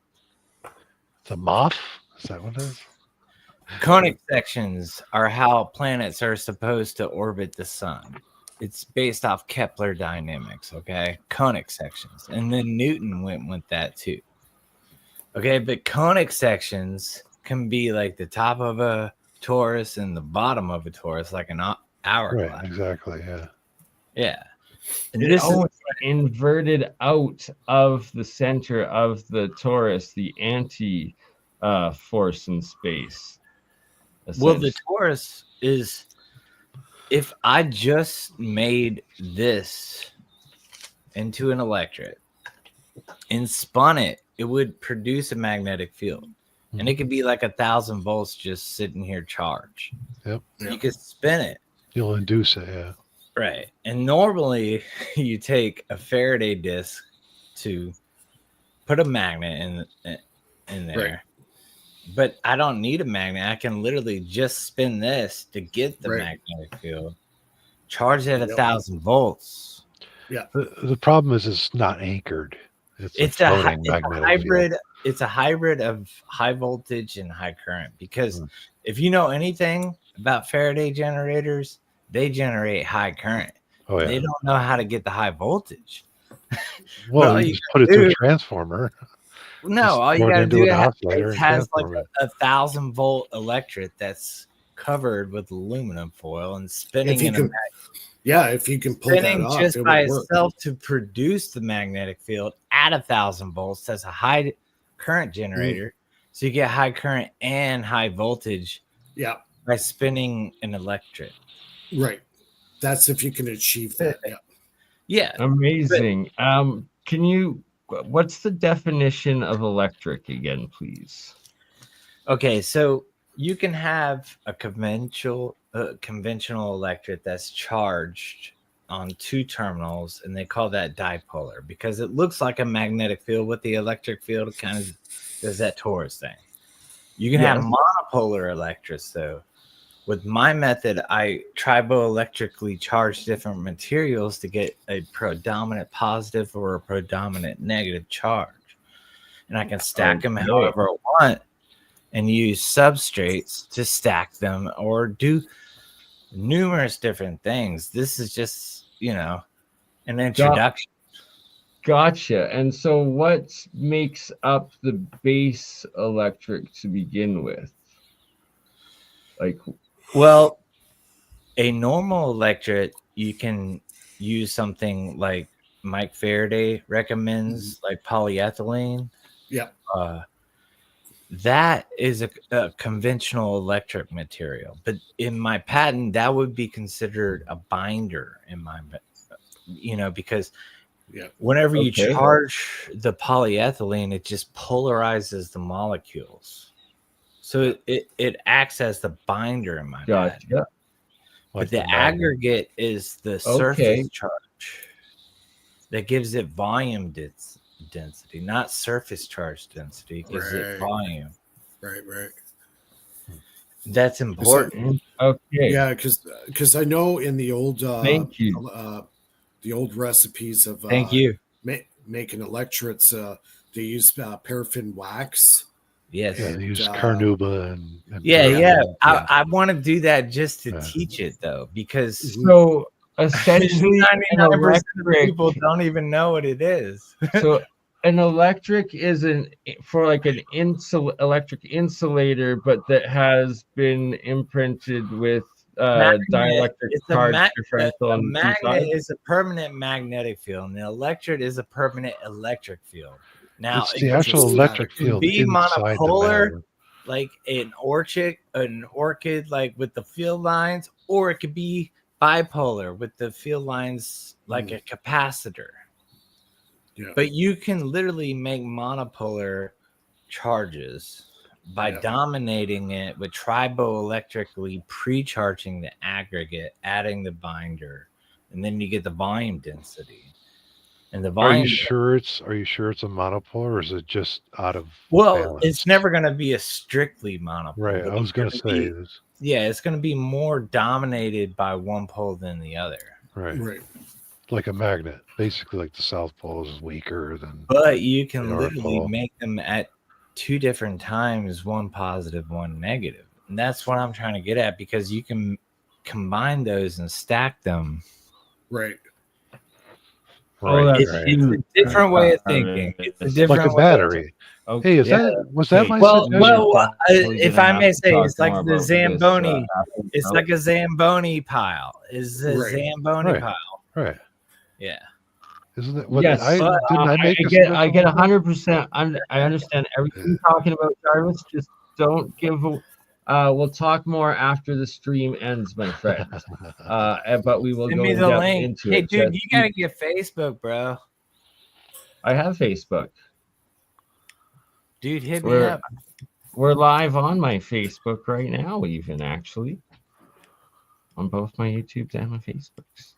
A: It's a MOF? Is that what it is?
F: Conic sections are how planets are supposed to orbit the sun. It's based off Kepler dynamics, okay? Conic sections. And then Newton went with that too. Okay, but conic sections can be like the top of a torus and the bottom of a torus, like an hourglass.
A: Right, exactly, yeah.
F: Yeah. And
E: this is inverted out of the center of the torus, the anti force in space.
F: Well, the torus is, if I just made this into an electret and spun it, it would produce a magnetic field. And it could be like 1,000 volts just sitting here charged.
A: Yep.
F: You could spin it.
A: You'll induce it, yeah.
F: Right. And normally you take a Faraday disc to put a magnet in there. Right. But I don't need a magnet. I can literally just spin this to get the magnetic field. Charge it at 1,000 volts.
C: Yeah.
A: The problem is it's not anchored. It's a
F: hybrid. It's a hybrid of high voltage and high current, because if you know anything about Faraday generators, they generate high current. Oh, yeah. They don't know how to get the high voltage.
A: Well, you just put it to a transformer.
F: No, all you got to do is has like 1,000 volt electret that's covered with aluminum foil and spinning if
C: you can pull that off,
F: just by itself to produce the magnetic field at 1,000 volts. That's a high current generator, so you get high current and high voltage.
C: Yeah,
F: by spinning an electret.
C: Right. That's if you can achieve that. Yeah.
F: Yeah.
E: Amazing. Can you? What's the definition of electric again, please?
F: Okay, so you can have a conventional electret that's charged on two terminals, and they call that dipolar because it looks like a magnetic field with the electric field. It kind of does that torus thing. You can have monopolar electrets, though. With my method, I triboelectrically charge different materials to get a predominant positive or a predominant negative charge. And I can stack them however I want and use substrates to stack them or do numerous different things. This is just, an introduction.
E: Gotcha. And so what makes up the base electric to begin with?
F: Well, a normal electret, you can use something like Mike Faraday recommends, like polyethylene.
C: Yeah.
F: That is a conventional electric material. But in my patent, that would be considered a binder in my, because whenever you charge the polyethylene, it just polarizes the molecules. So it acts as the binder in my
E: Gotcha.
F: pad.
E: Yeah.
F: But
A: Like
F: the
A: magnet.
F: aggregate is the surface charge that gives it volume density, not surface charge density. It gives it
C: Right.
F: volume.
C: Right.
F: That's important.
E: Okay.
C: Yeah, because I know in the old
E: Thank you.
C: The old recipes of
F: Thank you.
C: Making electrodes, they use paraffin wax.
F: Yes.
A: Yeah,
C: And,
A: they use carnauba and
F: Yeah.
A: paraffin.
F: I want to do that just to teach it though, because
E: So essentially, an
F: 99% of
E: electric.
F: people don't even know what it is.
E: So an electric is for like an electric insulator, but that has been imprinted with dielectric
F: It's
E: charge
F: a
E: differential on the two
F: magnet
E: sides.
F: is a permanent magnetic field, and an electrode is a permanent electric field. Now,
A: It's the actual electric
F: it can
A: field
F: be
A: inside the
F: monopolar,
A: matter.
F: like an orchid, like with the field lines, or it could be bipolar with the field lines like a capacitor.
C: Yeah.
F: But you can literally make monopolar charges by dominating it with triboelectrically pre-charging the aggregate, adding the binder, and then you get the volume density. And the volume.
A: Are you sure it's a monopolar, or is it just out of balance?
F: It's never going to be a strictly monopolar.
A: Right. I was going to say this.
F: Yeah, it's going to be more dominated by one pole than the other.
C: Right.
A: Like a magnet. Basically, like the South Pole is weaker than.
F: But you can
A: the North
F: literally
A: Pole.
F: make them at two different times, one positive, one negative. And that's what I'm trying to get at, because you can combine those and stack them.
C: Right.
F: It's a different way of thinking. It's a different
A: like a battery.
E: Okay.
A: Hey, was that my
F: well,
A: suggestion?
F: if I may say, it's like the Zamboni. It's like a Zamboni pile. It's a Zamboni pile.
A: Right.
F: Yeah.
A: Isn't it? What,
E: Yes,
A: I
E: I get 100%. I understand everything you're talking about, Jarvis. Just don't give. We'll talk more after the stream ends, my friend. But we will
F: Send
E: go
F: me
E: in
F: the
E: depth
F: link.
E: into
F: Hey,
E: it.
F: dude, you gotta get Facebook, bro.
E: I have Facebook.
F: Dude, hit me up.
E: We're live on my Facebook right now, even actually, on both my YouTubes and my Facebooks.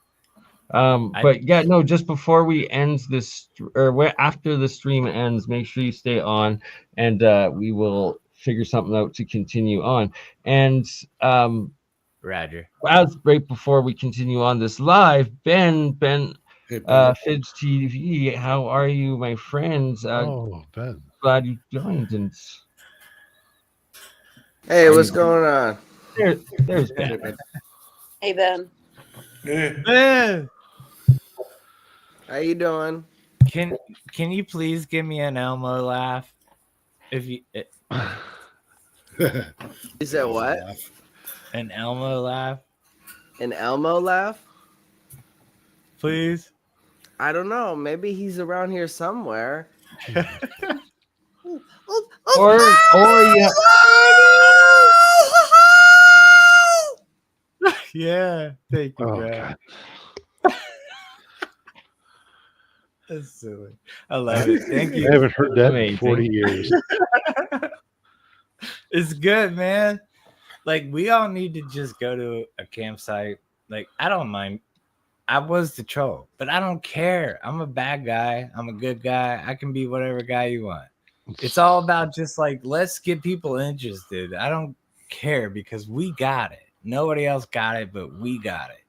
E: But yeah, no, just before we end this, or after the stream ends, make sure you stay on, and we will figure something out to continue on. And
F: Roger.
E: as right before we continue on this live, Ben, Fidge TV, how are you, my friends?
A: Ben,
E: glad you joined. And
G: hey, what's going on?
E: There's Ben.
D: Hey, Ben.
B: Hey.
F: Ben,
G: How you doing?
F: can you please give me an Elmo laugh? If you
G: You said what?
F: an Elmo laugh,
G: An Elmo laugh?
F: please.
G: I don't know. Maybe he's around here somewhere.
E: or yeah.
F: Yeah, thank you,
A: oh
F: bro.
A: God,
F: That's silly. I love it. Thank you.
A: I haven't heard that in
E: Amazing.
A: 40 years.
F: It's good, man. Like, we all need to just go to a campsite. Like, I don't mind. I was the troll, but I don't care. I'm a bad guy. I'm a good guy. I can be whatever guy you want. It's all about just like, let's get people interested. I don't care, because we got it. Nobody else got it, but we got it.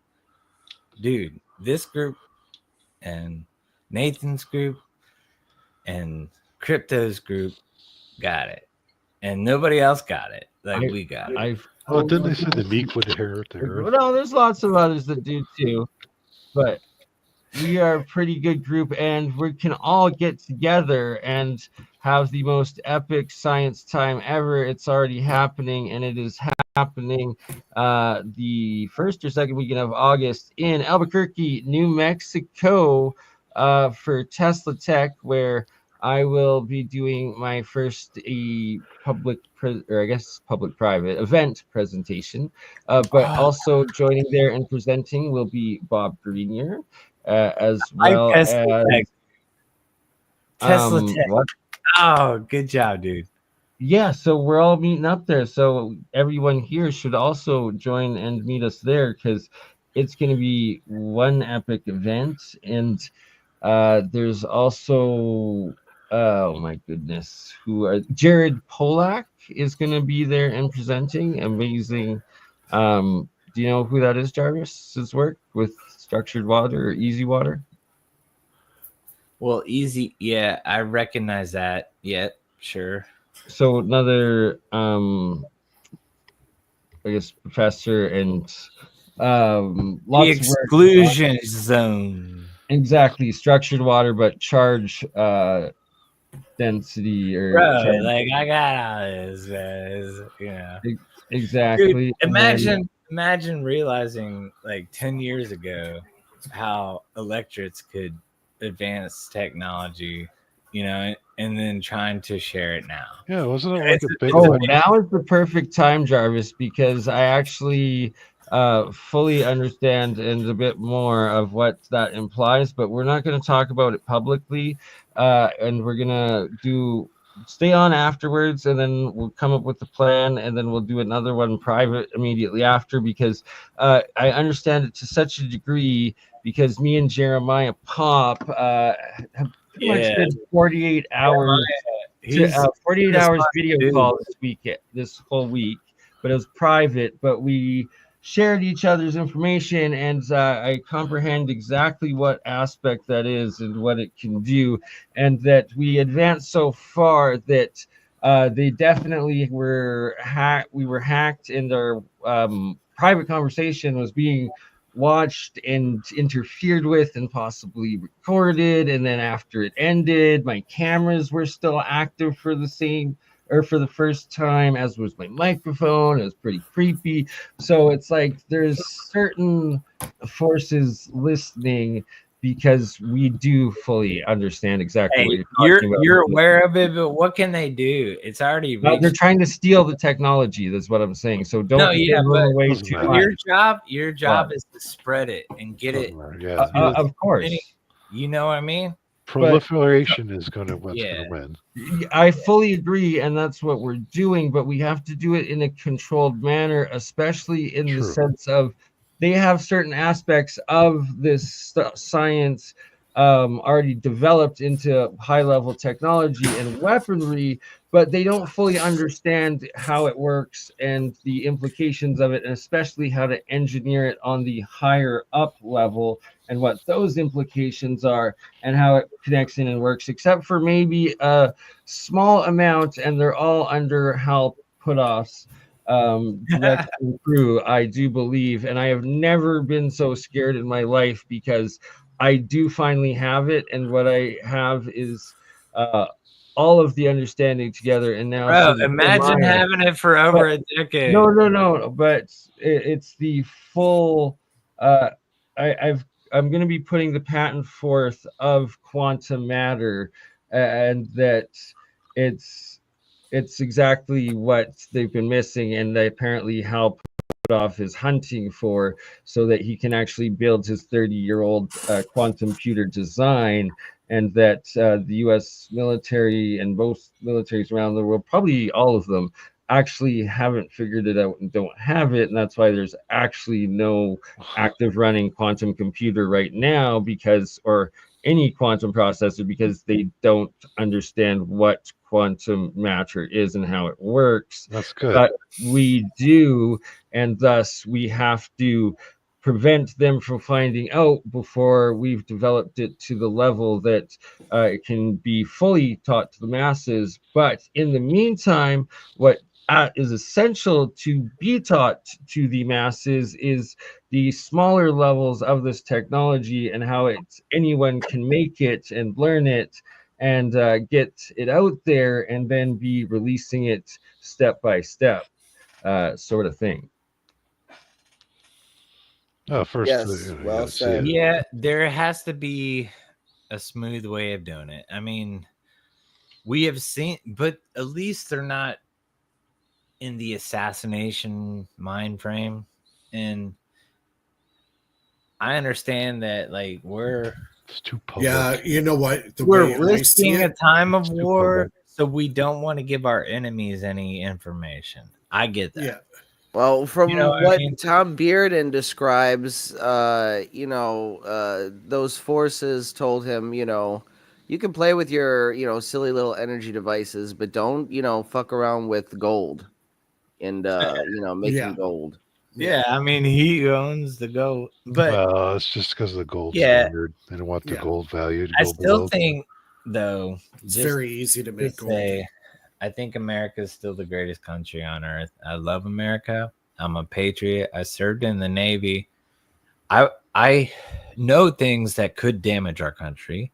F: Dude, this group and Nathan's group and Crypto's group got it. And nobody else got it. Like, we got it.
A: Didn't they say the meek would inherit the earth?
E: No, there's lots of others that do too. But we are a pretty good group, and we can all get together and have the most epic science time ever. It's already happening, and it is happening the first or second weekend of August in Albuquerque, New Mexico, for Tesla Tech, where I will be doing my first public-private event presentation. But also joining there and presenting will be Bob Grenier, as well as
F: Tesla Tech.
E: what?
F: Oh, good job, dude.
E: Yeah, so we're all meeting up there. So everyone here should also join and meet us there because it's going to be one epic event. And there's also, oh my goodness, Jared Polak is going to be there and presenting. Amazing. Do you know who that is, Jarvis? His work with structured water or easy water?
F: Well, easy. Yeah, I recognize that. Yeah, sure.
E: So another I guess professor and
F: The
E: lots of work.
F: exclusion zone.
E: Exactly, structured water, but charge density or
F: Bro,
E: charge.
F: like I got all this, guys. You know.
E: Exactly.
F: Dude, imagine realizing like 10 years ago how electrics could advance technology, you know, and then trying to share it now.
A: Yeah, wasn't it like a big
E: Oh,
A: electric?
E: now is the perfect time, Jarvis, because I actually fully understand and a bit more of what that implies, but we're not going to talk about it publicly. And we're going to stay on afterwards, and then we'll come up with the plan, and then we'll do another one private immediately after, because I understand it to such a degree, because me and Jeremiah Pop have pretty much
F: Yeah.
E: been 48 hours.
F: He's
E: 48
F: he's
E: hours
F: smart
E: video
F: dude.
E: call this whole week, but it was private. But we shared each other's information, and I comprehend exactly what aspect that is and what it can do, and that we advanced so far that they definitely were hacked. We were hacked, and our private conversation was being watched and interfered with and possibly recorded. And then after it ended, my cameras were still active for the first time, as was my microphone. It was pretty creepy. So it's like there's certain forces listening, because we do fully understand exactly what you're talking about.
F: You're aware of it, but what can they do? It's already reached.
E: They're trying to steal the technology. That's what I'm saying. So don't give them away
A: Doesn't
E: too
A: matter.
E: much.
F: Your job is to spread it and get it.
A: Doesn't matter. Yeah,
E: Of course.
F: You know what I mean?
A: proliferation is going to what's going to win.
E: I fully agree, and that's what we're doing, but we have to do it in a controlled manner, especially in the sense of they have certain aspects of this science already developed into high-level technology and weaponry, but they don't fully understand how it works and the implications of it, and especially how to engineer it on the higher up level and what those implications are and how it connects in and works, except for maybe a small amount, and they're all under Hal Puthoff's directing crew, I do believe. And I have never been so scared in my life, because I do finally have it, and what I have is all of the understanding together. And now,
F: bro, imagine having it for over a decade.
E: No, but it's the full. I'm going to be putting the patent forth of quantum matter, and that it's exactly what they've been missing, and they apparently Hal Puthoff is hunting for, so that he can actually build his 30-year-old quantum computer design, and that the U.S. military and most militaries around the world, probably all of them, actually haven't figured it out and don't have it. And that's why there's actually no active running quantum computer right now, or any quantum processor, because they don't understand what quantum matter is and how it works.
A: That's good.
E: But we do, and thus we have to prevent them from finding out before we've developed it to the level that it can be fully taught to the masses. But in the meantime, what is essential to be taught to the masses is the smaller levels of this technology, and how anyone can make it and learn it and get it out there, and then be releasing it step by step, sort of thing.
A: First,
G: yes, well said.
F: Yeah, there has to be a smooth way of doing it. I mean, we have seen, but at least they're not in the assassination mind frame. And I understand that, like,
A: it's too public.
C: Yeah, you know what?
F: We're risking a time of war So we don't want to give our enemies any information. I get that.
C: Yeah.
G: Well, from
F: You know what I
G: what
F: mean?
G: Tom Bearden describes, those forces told him, you can play with your, silly little energy devices, but don't, fuck around with gold and, making
C: Yeah.
G: gold.
F: Yeah, I mean, he owns the goat, but
A: Well, it's just because of the gold
F: Yeah.
A: standard. They don't want the
C: Yeah.
A: gold value to
F: I
A: go
F: still
A: below.
F: think, though,
C: It's
F: just
C: very easy to
F: to
C: make gold.
F: say, I think America is still the greatest country on earth. I love America. I'm a patriot. I served in the Navy. I know things that could damage our country,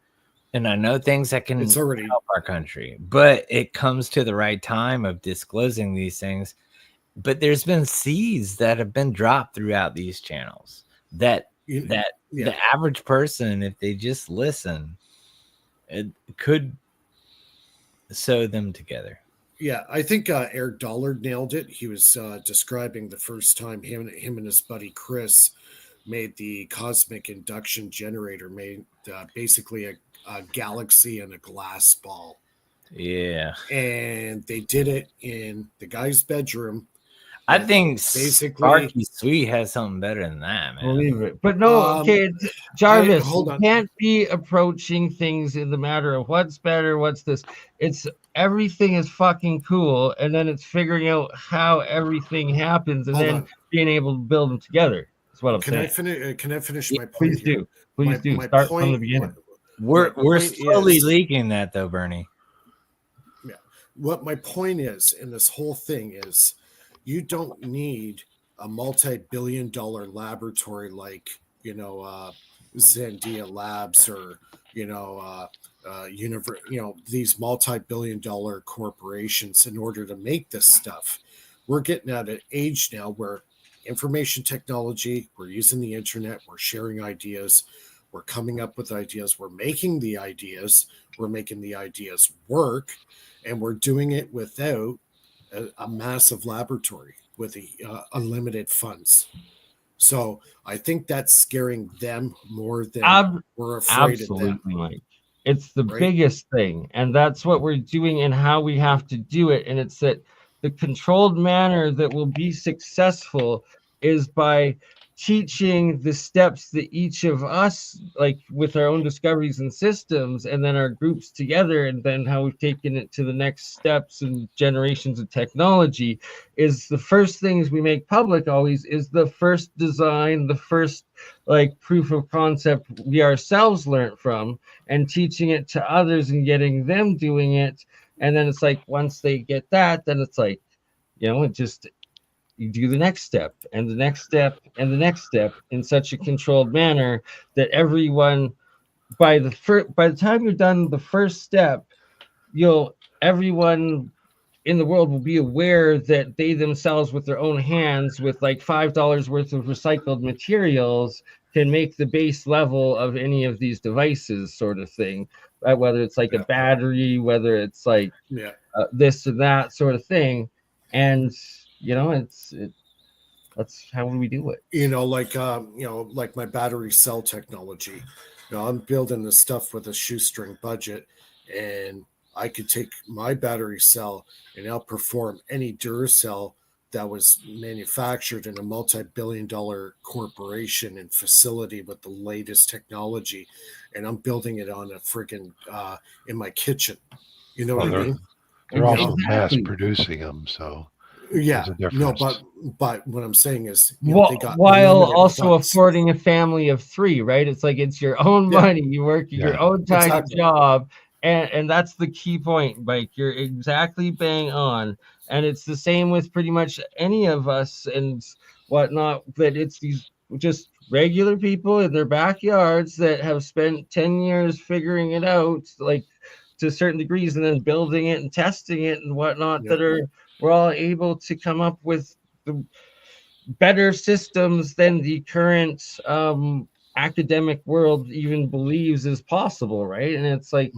F: and I know things that can
C: It's already
F: help our country. But it comes to the right time of disclosing these things. But there's been seeds that have been dropped throughout these channels that
C: yeah.
F: the average person, if they just listen, it could sew them together.
C: Yeah, I think Eric Dollard nailed it. He was describing the first time him and his buddy Chris made the cosmic induction generator, made basically a galaxy and a glass ball.
F: Yeah.
C: And they did it in the guy's bedroom.
F: I think
C: basically
F: Sparky Sweet has something better than that, man.
E: Believe it. But no, okay, Jarvis, you can't be approaching things in the matter of what's better, what's this. It's everything is fucking cool, and then it's figuring out how everything happens, and then being able to build them together. That's what I'm saying.
C: Can I finish my point?
E: Please do. Please do. Start from the beginning.
F: We're slowly leaking that, though, Bernie.
C: Yeah. What my point is in this whole thing is, you don't need a multi-billion-dollar laboratory like Zandia Labs or these multi-billion-dollar corporations in order to make this stuff. We're getting at an age now where information technology, we're using the internet, we're sharing ideas, we're coming up with ideas, we're making the ideas work, and we're doing it without a massive laboratory with unlimited funds. So I think that's scaring them more than we're afraid of them.
E: Absolutely, Mike. It's the biggest thing, and that's what we're doing and how we have to do it. And it's that the controlled manner that will be successful is by teaching the steps that each of us, like with our own discoveries and systems, and then our groups together, and then how we've taken it to the next steps and generations of technology, is the first things we make public always is the first design, the first like proof of concept we ourselves learned from, and teaching it to others and getting them doing it. And then it's like, once they get that, then it's like, it just, you do the next step and the next step and the next step in such a controlled manner that everyone, by the time you're done the first step, everyone in the world will be aware that they themselves, with their own hands, with like $5 worth of recycled materials, can make the base level of any of these devices, sort of thing. Whether it's like a battery, whether it's like this or that sort of thing, and that's how we do it.
C: Like my battery cell technology. I'm building this stuff with a shoestring budget, and I could take my battery cell and outperform any Duracell that was manufactured in a multi-billion-dollar corporation and facility with the latest technology, and I'm building it on a friggin' in my kitchen. You know what I mean?
A: They're also mass producing them, so
C: no, but what I'm saying is,
E: they got while also affording a family of 3, right? It's like it's your own money, you work your own time job, and that's the key point, Mike. You're exactly bang on, and it's the same with pretty much any of us and whatnot. That it's these just regular people in their backyards that have spent 10 years figuring it out, like to certain degrees, and then building it and testing it and whatnot. We're all able to come up with the better systems than the current academic world even believes is possible, right? And it's like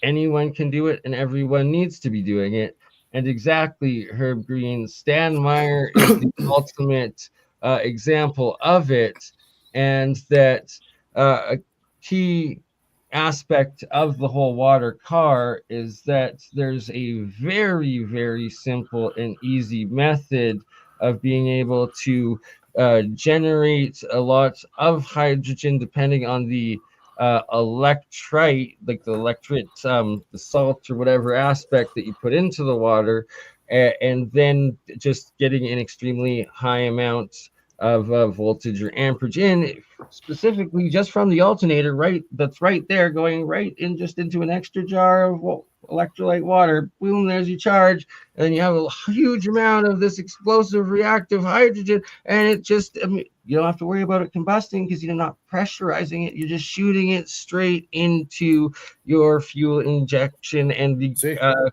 E: anyone can do it, and everyone needs to be doing it. And exactly, Herb Green, Stan Meyer is the ultimate example of it, and that a key aspect of the whole water car is that there's a very, very simple and easy method of being able to generate a lot of hydrogen depending on the electrolyte, like the electrolyte, the salt or whatever aspect that you put into the water, and then just getting an extremely high amount of voltage or amperage in, specifically just from the alternator, right? That's right there, going right in just into an extra jar of electrolyte water. Boom, there's your charge, and then you have a huge amount of this explosive reactive hydrogen, and it just, I mean, you don't have to worry about it combusting because you're not pressurizing it. You're just shooting it straight into your fuel injection and the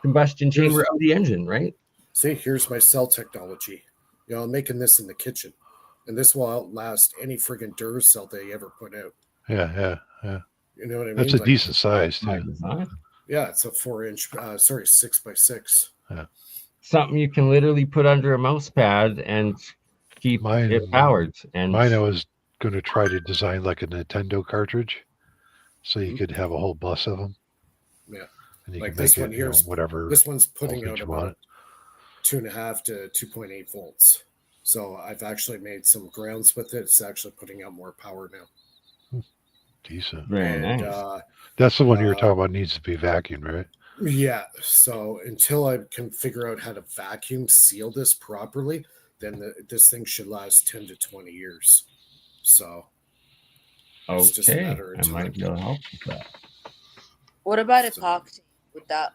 E: combustion chamber of the engine, right?
C: See, here's my cell technology. You know, I'm making this in the kitchen, and this will outlast any friggin' Duracell they ever put out.
A: Yeah.
C: You know what I mean?
A: That's a decent size too.
C: Yeah, it's a 4-inch, 6x6.
A: Yeah.
E: Something you can literally put under a mouse pad and keep it powered. And
A: mine, I was going to try to design like a Nintendo cartridge, so you could have a whole bus of them.
C: Yeah,
A: and you
C: like
A: can
C: this
A: make
C: one
A: it,
C: here.
A: Whatever.
C: This one's putting out
A: you
C: about
A: want.
C: 2.5 to 2.8 volts. So I've actually made some grounds with it. It's actually putting out more power now.
A: Decent.
E: Very nice.
A: That's the one you were talking about. Needs to be vacuumed, right?
C: Yeah. So until I can figure out how to vacuum seal this properly, then this thing should last 10 to 20 years. So
E: it's just a matter of time. I might be able to help with that.
D: What about epoxy? Would that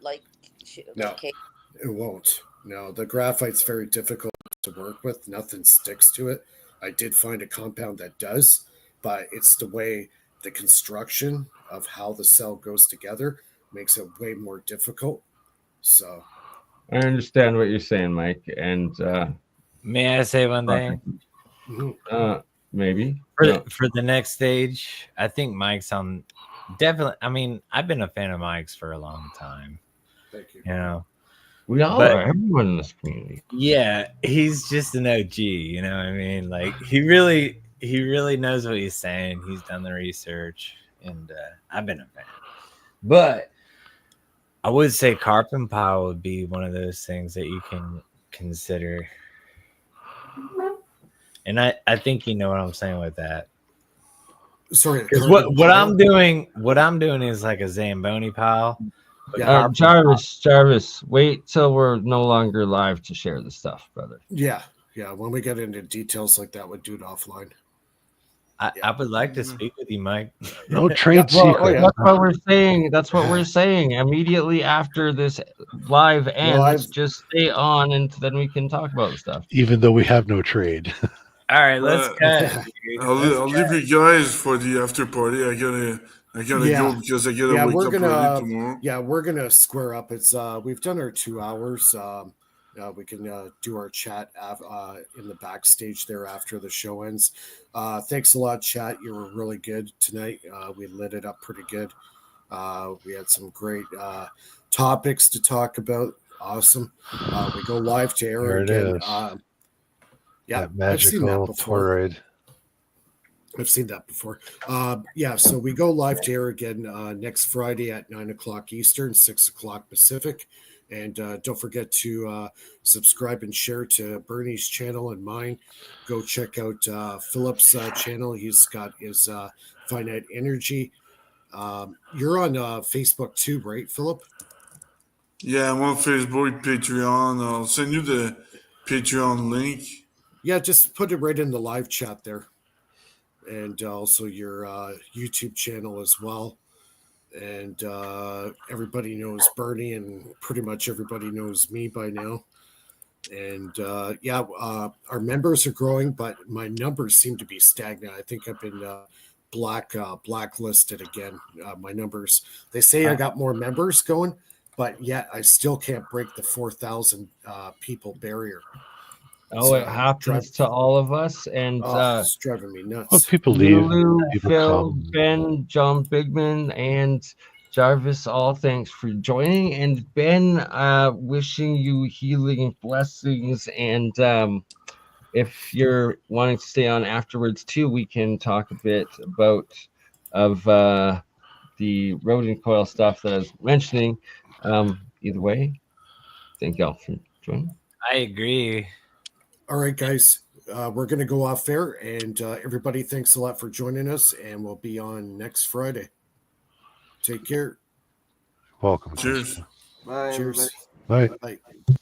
C: no, it won't. No, the graphite's very difficult to work with. Nothing sticks to it. I did find a compound that does, but it's the way the construction of how the cell goes together makes it way more difficult. So
E: I understand what you're saying, Mike. And
F: may I say one thing?
E: Maybe
F: for the next stage, I think Mike's on. Definitely. I mean, I've been a fan of Mike's for a long time.
C: Thank you.
F: You know,
E: we all are. Everyone in this community.
F: Yeah, he's just an OG. You know what I mean? Like he really knows what he's saying. He's done the research, and I've been a fan. But I would say carbon pile would be one of those things that you can consider. And I think you know what I'm saying with that.
C: Sorry,
F: what I'm doing is like a Zamboni pile.
E: Jarvis, wait till we're no longer live to share the stuff, brother.
C: Yeah. When we get into details like that, we'll do it offline.
F: I would like to speak with you, Mike.
A: No trade secret.
E: That's what we're saying. That's what we're saying. Immediately after this live ends, just stay on, and then we can talk about stuff.
A: Even though we have no trade.
F: All right, let's cut.
B: I'll leave you guys for the after party. I gotta go because I gotta wake up early tomorrow.
C: Yeah, we're gonna square up. It's we've done our 2 hours. We can do our chat in the backstage there after the show ends. Thanks a lot, chat. You were really good tonight. We lit it up pretty good. We had some great topics to talk about. Awesome. We go live to air again. Yeah,
A: I've seen that before.
C: I've seen that before. So we go live to air again next Friday at 9:00 Eastern, 6:00 Pacific. And don't forget to subscribe and share to Bernie's channel and mine. Go check out Philip's channel. He's got his Finite Energy. You're on Facebook too, right, Philip?
B: Yeah, I'm on Facebook, Patreon. I'll send you the Patreon link.
C: Yeah, just put it right in the live chat there. And also your YouTube channel as well. And everybody knows Bernie, and pretty much everybody knows me by now. And our members are growing, but my numbers seem to be stagnant. I think I've been blacklisted again. My numbers, they say I got more members going, but yet I still can't break the 4,000 people barrier.
E: Oh, it happens to all of us, and
C: it's driving me nuts.
A: Well, people leave.
E: Lulu,
A: people
E: Phil,
A: come.
E: Ben, John Bigman, and Jarvis, all thanks for joining. And Ben, wishing you healing blessings. And if you're wanting to stay on afterwards too, we can talk a bit about the rodent coil stuff that I was mentioning. Either way, thank y'all for joining.
F: I agree.
C: All right, guys. We're going to go off there, and everybody, thanks a lot for joining us, and we'll be on next Friday. Take care.
A: Welcome.
B: Cheers.
G: Bye,
C: Cheers.
G: everybody.
A: Bye.
C: Bye.